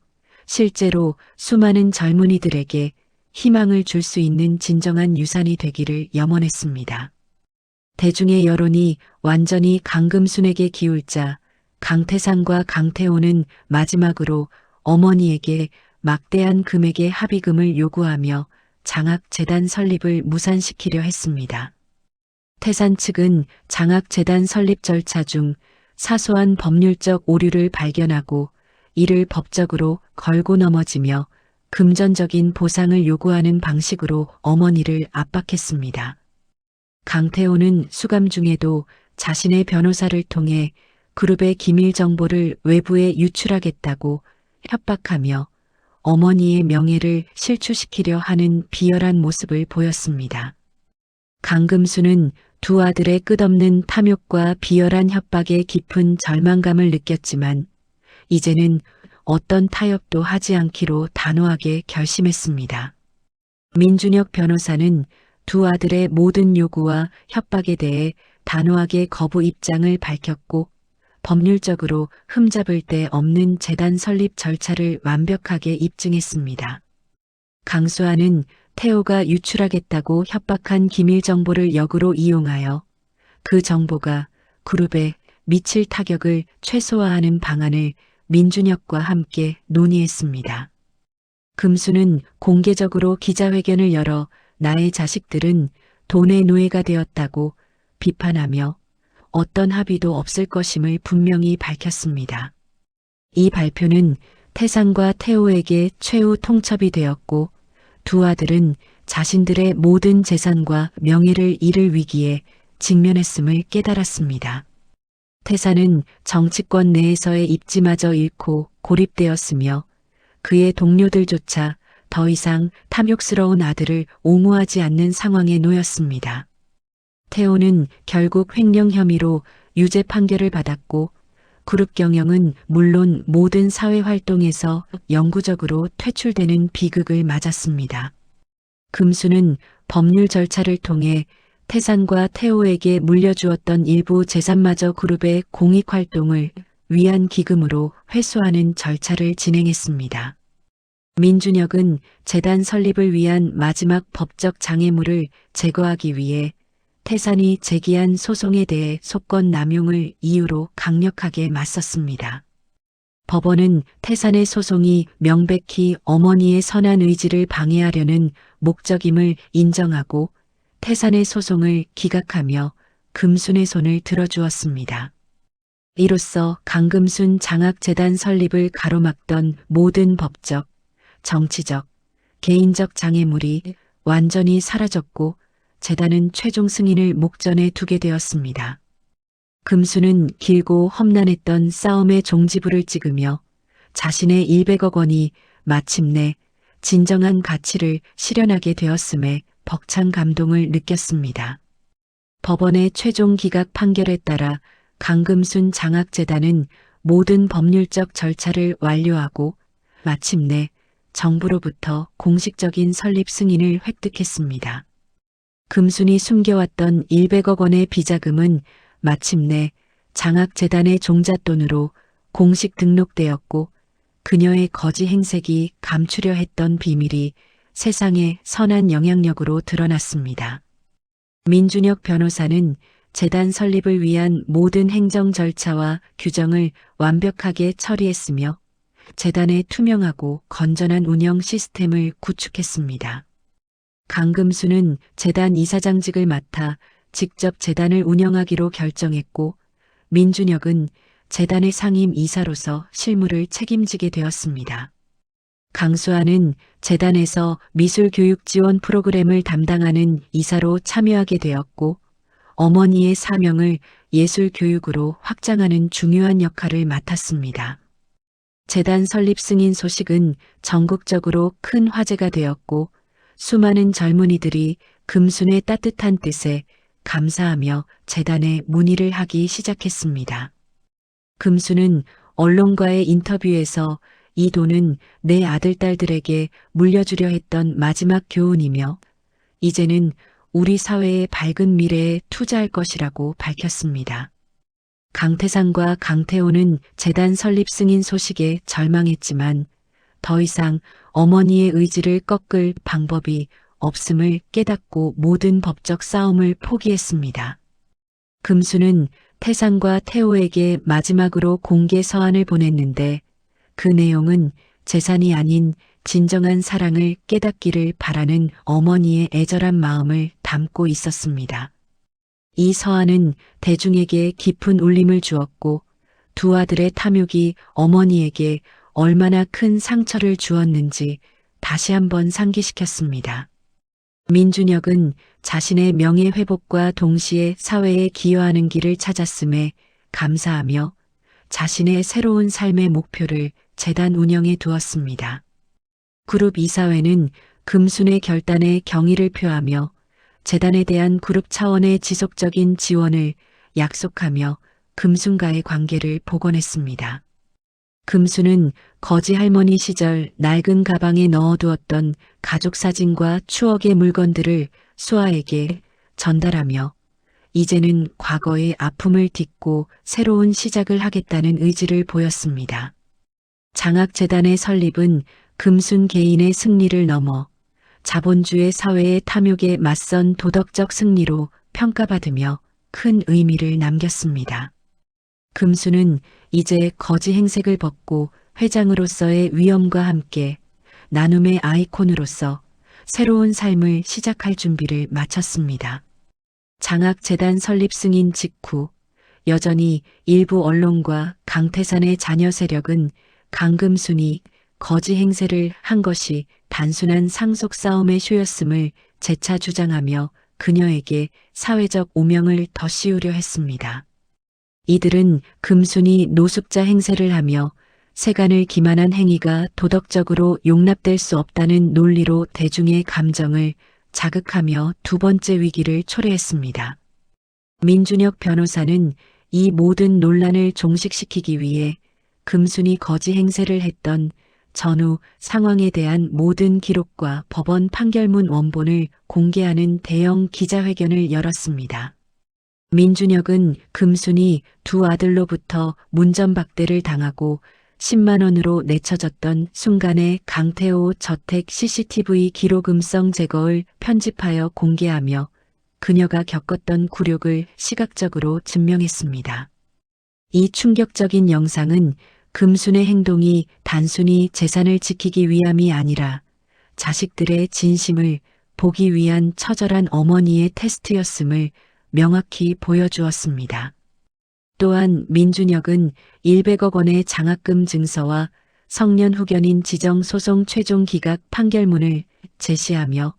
실제로 수많은 젊은이들에게 희망을 줄 수 있는 진정한 유산이 되기를 염원했습니다. 대중의 여론이 완전히 강금순에게 기울자 강태산과 강태호는 마지막으로 어머니에게 막대한 금액의 합의금을 요구하며 장학재단 설립을 무산시키려 했습니다. 태산 측은 장학재단 설립 절차 중 사소한 법률적 오류를 발견하고 이를 법적으로 걸고 넘어지며 금전적인 보상을 요구하는 방식으로 어머니를 압박했습니다. 강태호는 수감 중에도 자신의 변호사를 통해 그룹의 기밀 정보를 외부에 유출하겠다고 협박하며 어머니의 명예를 실추시키려 하는 비열한 모습을 보였습니다. 강금수는 두 아들의 끝없는 탐욕과 비열한 협박에 깊은 절망감을 느꼈지만 이제는 어떤 타협도 하지 않기로 단호하게 결심했습니다. 민준혁 변호사는 두 아들의 모든 요구와 협박에 대해 단호하게 거부 입장을 밝혔고 법률적으로 흠잡을 데 없는 재단 설립 절차를 완벽하게 입증했습니다. 강수아는 태호가 유출하겠다고 협박한 기밀 정보를 역으로 이용하여 그 정보가 그룹에 미칠 타격을 최소화하는 방안을 민준혁과 함께 논의했습니다. 금수는 공개적으로 기자회견을 열어 나의 자식들은 돈의 노예가 되었다고 비판하며 어떤 합의도 없을 것임을 분명히 밝혔습니다. 이 발표는 태산과 태호에게 최후 통첩이 되었고 두 아들은 자신들의 모든 재산과 명예를 잃을 위기에 직면했음을 깨달았습니다. 태산은 정치권 내에서의 입지마저 잃고 고립되었으며 그의 동료들조차 더 이상 탐욕스러운 아들을 옹호하지 않는 상황에 놓였습니다. 태호는 결국 횡령 혐의로 유죄 판결을 받았고 그룹 경영은 물론 모든 사회 활동에서 영구적으로 퇴출되는 비극을 맞았습니다. 금수는 법률 절차를 통해 태산과 태호에게 물려주었던 일부 재산마저 그룹의 공익활동을 위한 기금으로 회수하는 절차를 진행했습니다. 민준혁은 재단 설립을 위한 마지막 법적 장애물을 제거하기 위해 태산이 제기한 소송에 대해 소권 남용을 이유로 강력하게 맞섰습니다. 법원은 태산의 소송이 명백히 어머니의 선한 의지를 방해하려는 목적임을 인정하고 태산의 소송을 기각하며 금순의 손을 들어주었습니다. 이로써 강금순 장학재단 설립을 가로막던 모든 법적, 정치적, 개인적 장애물이 완전히 사라졌고 재단은 최종 승인을 목전에 두게 되었습니다. 금수는 길고 험난했던 싸움의 종지부를 찍으며 자신의 100억 원이 마침내 진정한 가치를 실현하게 되었음에 벅찬 감동을 느꼈습니다. 법원의 최종 기각 판결에 따라 강금순 장학재단은 모든 법률적 절차를 완료하고 마침내 정부로부터 공식적인 설립 승인을 획득했습니다. 금순이 숨겨왔던 100억 원의 비자금은 마침내 장학재단의 종잣돈으로 공식 등록되었고 그녀의 거지 행색이 감추려 했던 비밀이 세상의 선한 영향력으로 드러났습니다. 민준혁 변호사는 재단 설립을 위한 모든 행정 절차와 규정을 완벽하게 처리했으며 재단의 투명하고 건전한 운영 시스템을 구축했습니다. 강금수는 재단 이사장직을 맡아 직접 재단을 운영하기로 결정했고 민준혁은 재단의 상임 이사로서 실무를 책임지게 되었습니다. 강수아는 재단에서 미술교육 지원 프로그램을 담당하는 이사로 참여하게 되었고 어머니의 사명을 예술교육으로 확장하는 중요한 역할을 맡았습니다. 재단 설립 승인 소식은 전국적으로 큰 화제가 되었고 수많은 젊은이들이 금순의 따뜻한 뜻에 감사하며 재단에 문의를 하기 시작했습니다. 금순은 언론과의 인터뷰에서 이 돈은 내 아들, 딸들에게 물려주려 했던 마지막 교훈이며 이제는 우리 사회의 밝은 미래에 투자할 것이라고 밝혔습니다. 강태상과 강태호는 재단 설립 승인 소식에 절망했지만 더 이상 어머니의 의지를 꺾을 방법이 없음을 깨닫고 모든 법적 싸움을 포기했습니다. 금수는 태상과 태호에게 마지막으로 공개 서한을 보냈는데 그 내용은 재산이 아닌 진정한 사랑을 깨닫기를 바라는 어머니의 애절한 마음을 담고 있었습니다. 이 서한은 대중에게 깊은 울림을 주었고 두 아들의 탐욕이 어머니에게 얼마나 큰 상처를 주었는지 다시 한번 상기시켰습니다. 민준혁은 자신의 명예 회복과 동시에 사회에 기여하는 길을 찾았음에 감사하며 자신의 새로운 삶의 목표를 재단 운영에 두었습니다. 그룹 이사회는 금순의 결단에 경의를 표하며 재단에 대한 그룹 차원의 지속적인 지원을 약속하며 금순과의 관계를 복원했습니다. 금순은 거지 할머니 시절 낡은 가방에 넣어두었던 가족 사진과 추억의 물건들을 수아에게 전달하며 이제는 과거의 아픔을 딛고 새로운 시작을 하겠다는 의지를 보였습니다. 장학재단의 설립은 금순 개인의 승리를 넘어 자본주의 사회의 탐욕에 맞선 도덕적 승리로 평가받으며 큰 의미를 남겼습니다. 금수는 이제 거지 행색을 벗고 회장으로서의 위엄과 함께 나눔의 아이콘으로서 새로운 삶을 시작할 준비를 마쳤습니다. 장학재단 설립 승인 직후 여전히 일부 언론과 강태산의 자녀 세력은 강금순이 거지 행세를 한 것이 단순한 상속 싸움의 쇼였음을 재차 주장하며 그녀에게 사회적 오명을 더 씌우려 했습니다. 이들은 금순이 노숙자 행세를 하며 세간을 기만한 행위가 도덕적으로 용납될 수 없다는 논리로 대중의 감정을 자극하며 두 번째 위기를 초래했습니다. 민준혁 변호사는 이 모든 논란을 종식시키기 위해 금순이 거지 행세를 했던 전후 상황에 대한 모든 기록과 법원 판결문 원본을 공개하는 대형 기자회견을 열었습니다. 민준혁은 금순이 두 아들로부터 문전박대를 당하고 10만 원으로 내쳐졌던 순간의 강태호 저택 CCTV 기록 음성 제거를 편집하여 공개하며 그녀가 겪었던 굴욕을 시각적으로 증명했습니다. 이 충격적인 영상은 금순의 행동이 단순히 재산을 지키기 위함이 아니라 자식들의 진심을 보기 위한 처절한 어머니의 테스트였음을 명확히 보여주었습니다. 또한 민준혁은 100억 원의 장학금 증서와 성년 후견인 지정 소송 최종 기각 판결문을 제시하며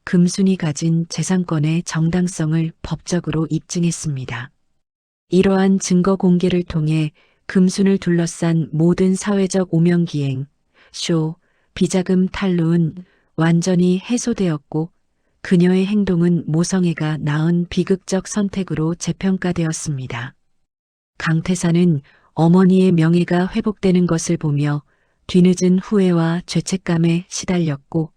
금순이 가진 재산권의 정당성을 법적으로 입증했습니다. 이러한 증거 공개를 통해 금순을 둘러싼 모든 사회적 오명기행, 쇼, 비자금 탈루는 완전히 해소되었고 그녀의 행동은 모성애가 낳은 비극적 선택으로 재평가되었습니다. 강태사는 어머니의 명예가 회복되는 것을 보며 뒤늦은 후회와 죄책감에 시달렸고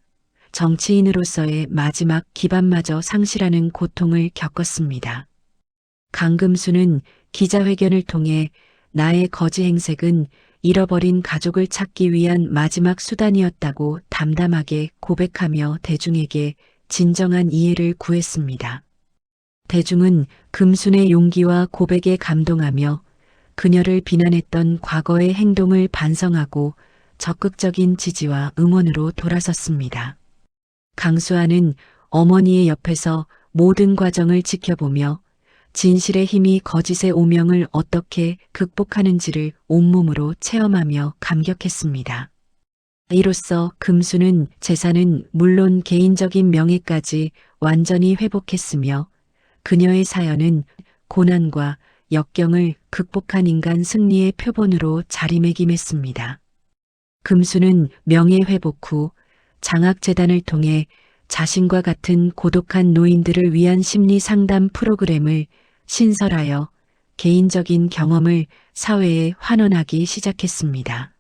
정치인으로서의 마지막 기반마저 상실하는 고통을 겪었습니다. 강금수는 기자회견을 통해 나의 거지 행색은 잃어버린 가족을 찾기 위한 마지막 수단이었다고 담담하게 고백하며 대중에게 진정한 이해를 구했습니다. 대중은 금순의 용기와 고백에 감동하며 그녀를 비난했던 과거의 행동을 반성하고 적극적인 지지와 응원으로 돌아섰습니다. 강수아는 어머니의 옆에서 모든 과정을 지켜보며 진실의 힘이 거짓의 오명을 어떻게 극복하는지를 온몸으로 체험하며 감격했습니다. 이로써 금수는 재산은 물론 개인적인 명예까지 완전히 회복했으며 그녀의 사연은 고난과 역경을 극복한 인간 승리의 표본으로 자리매김했습니다. 금수는 명예 회복 후 장학재단을 통해 자신과 같은 고독한 노인들을 위한 심리 상담 프로그램을 신설하여 개인적인 경험을 사회에 환원하기 시작했습니다.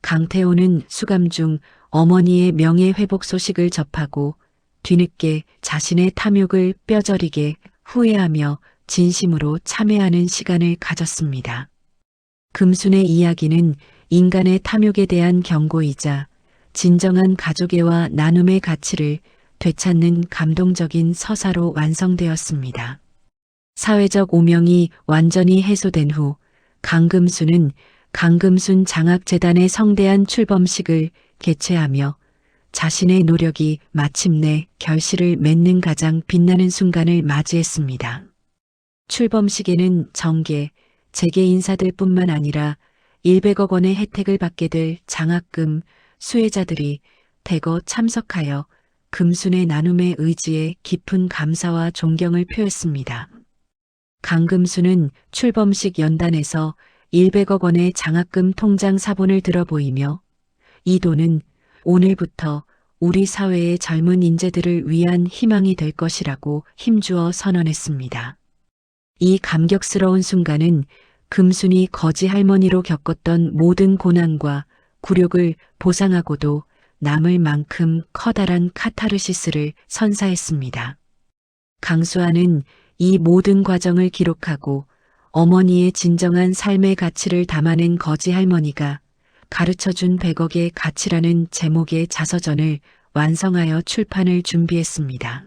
강태호는 수감 중 어머니의 명예 회복 소식을 접하고 뒤늦게 자신의 탐욕을 뼈저리게 후회하며 진심으로 참회하는 시간을 가졌습니다. 금순의 이야기는 인간의 탐욕에 대한 경고이자 진정한 가족애와 나눔의 가치를 되찾는 감동적인 서사로 완성되었습니다. 사회적 오명이 완전히 해소된 후 강금순은 강금순 장학재단의 성대한 출범식을 개최하며 자신의 노력이 마침내 결실을 맺는 가장 빛나는 순간을 맞이했습니다. 출범식에는 정계, 재계 인사들 뿐만 아니라 100억 원의 혜택을 받게 될 장학금 수혜자들이 대거 참석하여 금순의 나눔의 의지에 깊은 감사와 존경을 표했습니다. 강금순은 출범식 연단에서 100억 원의 장학금 통장 사본을 들어 보이며 이 돈은 오늘부터 우리 사회의 젊은 인재들을 위한 희망이 될 것이라고 힘주어 선언했습니다. 이 감격스러운 순간은 금순이 거지 할머니로 겪었던 모든 고난과 굴욕을 보상하고도 남을 만큼 커다란 카타르시스를 선사했습니다. 강수아는 이 모든 과정을 기록하고 어머니의 진정한 삶의 가치를 담아낸 거지 할머니가 가르쳐준 100억의 가치라는 제목의 자서전을 완성하여 출판을 준비했습니다.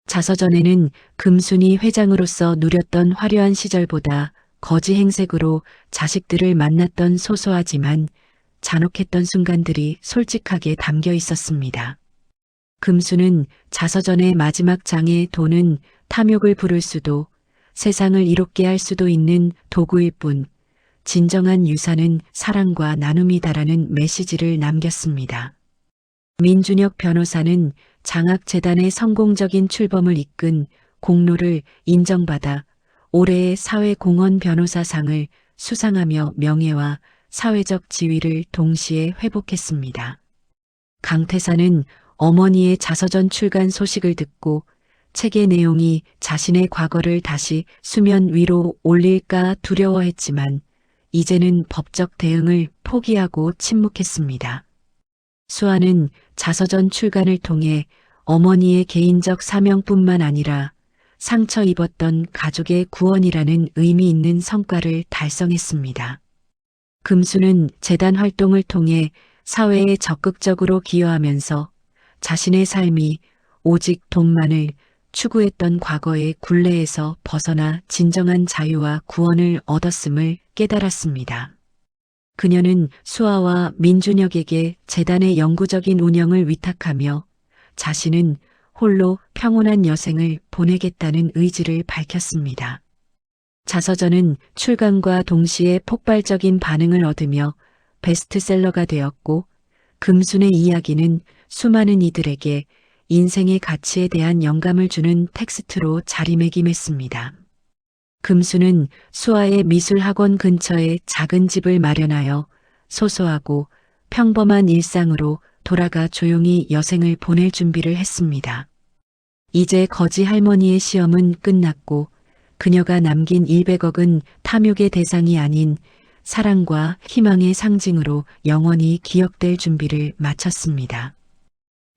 자서전에는 금순이 회장으로서 누렸던 화려한 시절보다 거지 행색으로 자식들을 만났던 소소하지만 잔혹했던 순간들이 솔직하게 담겨 있었습니다. 금수는 자서전의 마지막 장에 돈은 탐욕을 부를 수도 세상을 이롭게 할 수도 있는 도구일 뿐 진정한 유산은 사랑과 나눔이다라는 메시지를 남겼습니다. 민준혁 변호사는 장학재단의 성공적인 출범을 이끈 공로를 인정받아 올해의 사회공헌 변호사상을 수상하며 명예와 사회적 지위를 동시에 회복했습니다. 강태사는 어머니의 자서전 출간 소식을 듣고 책의 내용이 자신의 과거를 다시 수면 위로 올릴까 두려워했지만 이제는 법적 대응을 포기하고 침묵했습니다. 수아는 자서전 출간을 통해 어머니의 개인적 사명뿐만 아니라 상처 입었던 가족의 구원이라는 의미 있는 성과를 달성했습니다. 금수는 재단 활동을 통해 사회에 적극적으로 기여하면서 자신의 삶이 오직 돈만을 추구했던 과거의 굴레에서 벗어나 진정한 자유와 구원을 얻었음을 깨달았습니다. 그녀는 수아와 민준혁에게 재단의 영구적인 운영을 위탁하며 자신은 홀로 평온한 여생을 보내겠다는 의지를 밝혔습니다. 자서전은 출간과 동시에 폭발적인 반응을 얻으며 베스트셀러가 되었고 금순의 이야기는 수많은 이들에게 인생의 가치에 대한 영감을 주는 텍스트로 자리매김했습니다. 금수는 수아의 미술학원 근처에 작은 집을 마련하여 소소하고 평범한 일상으로 돌아가 조용히 여생을 보낼 준비를 했습니다. 이제 거지 할머니의 시험은 끝났고 그녀가 남긴 100억은 탐욕의 대상이 아닌 사랑과 희망의 상징으로 영원히 기억될 준비를 마쳤습니다.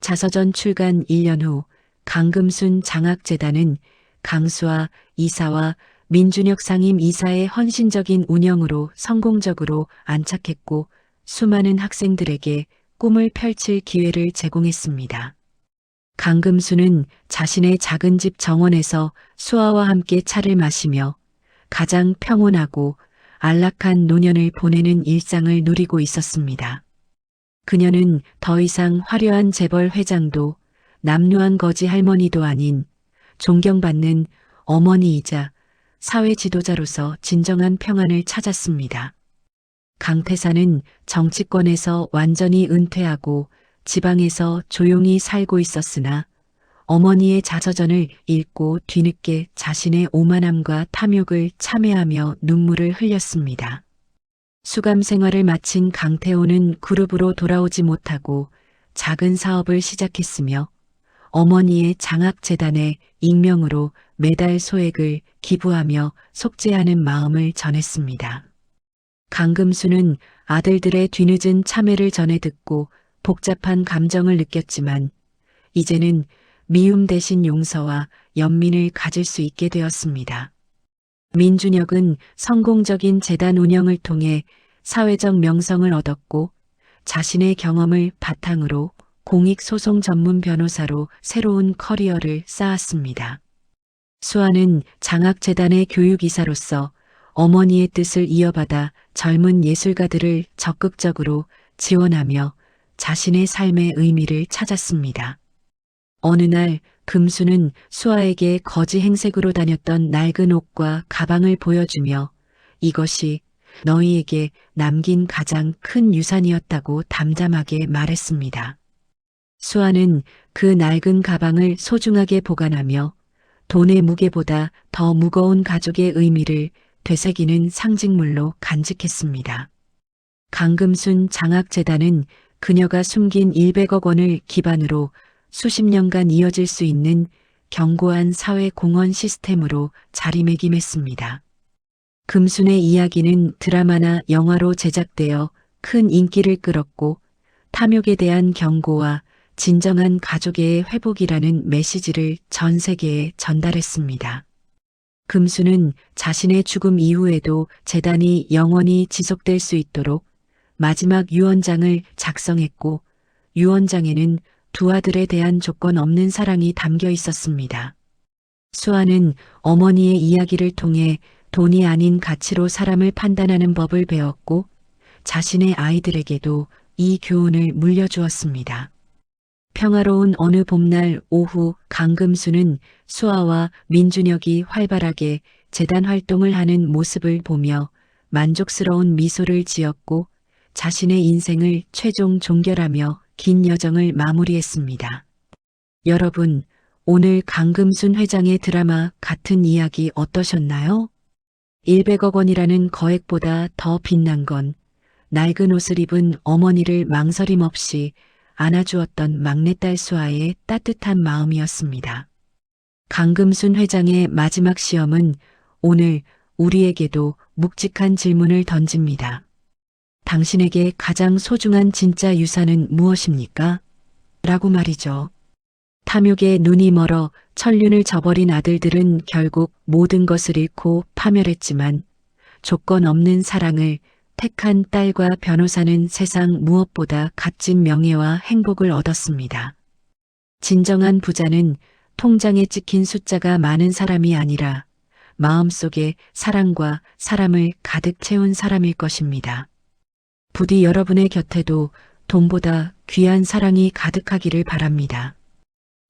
자서전 출간 1년 후 강금순 장학재단은 강수아 이사와 민준혁 상임 이사의 헌신적인 운영으로 성공적으로 안착했고 수많은 학생들에게 꿈을 펼칠 기회를 제공했습니다. 강금수는 자신의 작은 집 정원에서 수아와 함께 차를 마시며 가장 평온하고 안락한 노년을 보내는 일상을 누리고 있었습니다. 그녀는 더 이상 화려한 재벌 회장도 남루한 거지 할머니도 아닌 존경받는 어머니이자 사회 지도자로서 진정한 평안을 찾았습니다. 강태사는 정치권에서 완전히 은퇴하고 지방에서 조용히 살고 있었으나 어머니의 자서전을 읽고 뒤늦게 자신의 오만함과 탐욕을 참회하며 눈물을 흘렸습니다. 수감 생활을 마친 강태호는 그룹으로 돌아오지 못하고 작은 사업을 시작했으며 어머니의 장학재단에 익명으로 매달 소액을 기부하며 속죄하는 마음을 전했습니다. 강금수는 아들들의 뒤늦은 참회를 전해 듣고 복잡한 감정을 느꼈지만 이제는 미움 대신 용서와 연민을 가질 수 있게 되었습니다. 민준혁은 성공적인 재단 운영을 통해 사회적 명성을 얻었고 자신의 경험을 바탕으로 공익소송 전문 변호사로 새로운 커리어를 쌓았습니다. 수아는 장학재단의 교육이사로서 어머니의 뜻을 이어받아 젊은 예술가들을 적극적으로 지원하며 자신의 삶의 의미를 찾았습니다. 어느 날 금수는 수아에게 거지 행색으로 다녔던 낡은 옷과 가방을 보여주며 이것이 너희에게 남긴 가장 큰 유산이었다고 담담하게 말했습니다. 수아는 그 낡은 가방을 소중하게 보관하며 돈의 무게보다 더 무거운 가족의 의미를 되새기는 상징물로 간직했습니다. 강금순 장학재단은 그녀가 숨긴 100억 원을 기반으로 수십 년간 이어질 수 있는 견고한 사회 공헌 시스템으로 자리매김했습니다. 금순의 이야기는 드라마나 영화로 제작되어 큰 인기를 끌었고 탐욕에 대한 경고와 진정한 가족의 회복이라는 메시지를 전 세계에 전달했습니다. 금수는 자신의 죽음 이후에도 재단이 영원히 지속될 수 있도록 마지막 유언장을 작성했고 유언장에는 두 아들에 대한 조건 없는 사랑이 담겨 있었습니다. 수아는 어머니의 이야기를 통해 돈이 아닌 가치로 사람을 판단하는 법을 배웠고 자신의 아이들에게도 이 교훈을 물려주었습니다. 평화로운 어느 봄날 오후 강금수는 수아와 민준혁이 활발하게 재단 활동을 하는 모습을 보며 만족스러운 미소를 지었고 자신의 인생을 최종 종결하며 긴 여정을 마무리했습니다. 여러분, 오늘 강금순 회장의 드라마 같은 이야기 어떠셨나요? 100억 원이라는 거액보다 더 빛난 건 낡은 옷을 입은 어머니를 망설임 없이 안아주었던 막내딸 수아의 따뜻한 마음이었습니다. 강금순 회장의 마지막 시험은 오늘 우리에게도 묵직한 질문을 던집니다. 당신에게 가장 소중한 진짜 유산은 무엇입니까? 라고 말이죠. 탐욕에 눈이 멀어 천륜을 저버린 아들들은 결국 모든 것을 잃고 파멸했지만 조건 없는 사랑을 택한 딸과 변호사는 세상 무엇보다 값진 명예와 행복을 얻었습니다. 진정한 부자는 통장에 찍힌 숫자가 많은 사람이 아니라 마음속에 사랑과 사람을 가득 채운 사람일 것입니다. 부디 여러분의 곁에도 돈보다 귀한 사랑이 가득하기를 바랍니다.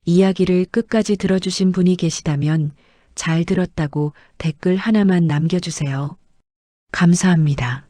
이야기를 끝까지 들어주신 분이 계시다면 잘 들었다고 댓글 하나만 남겨주세요. 감사합니다.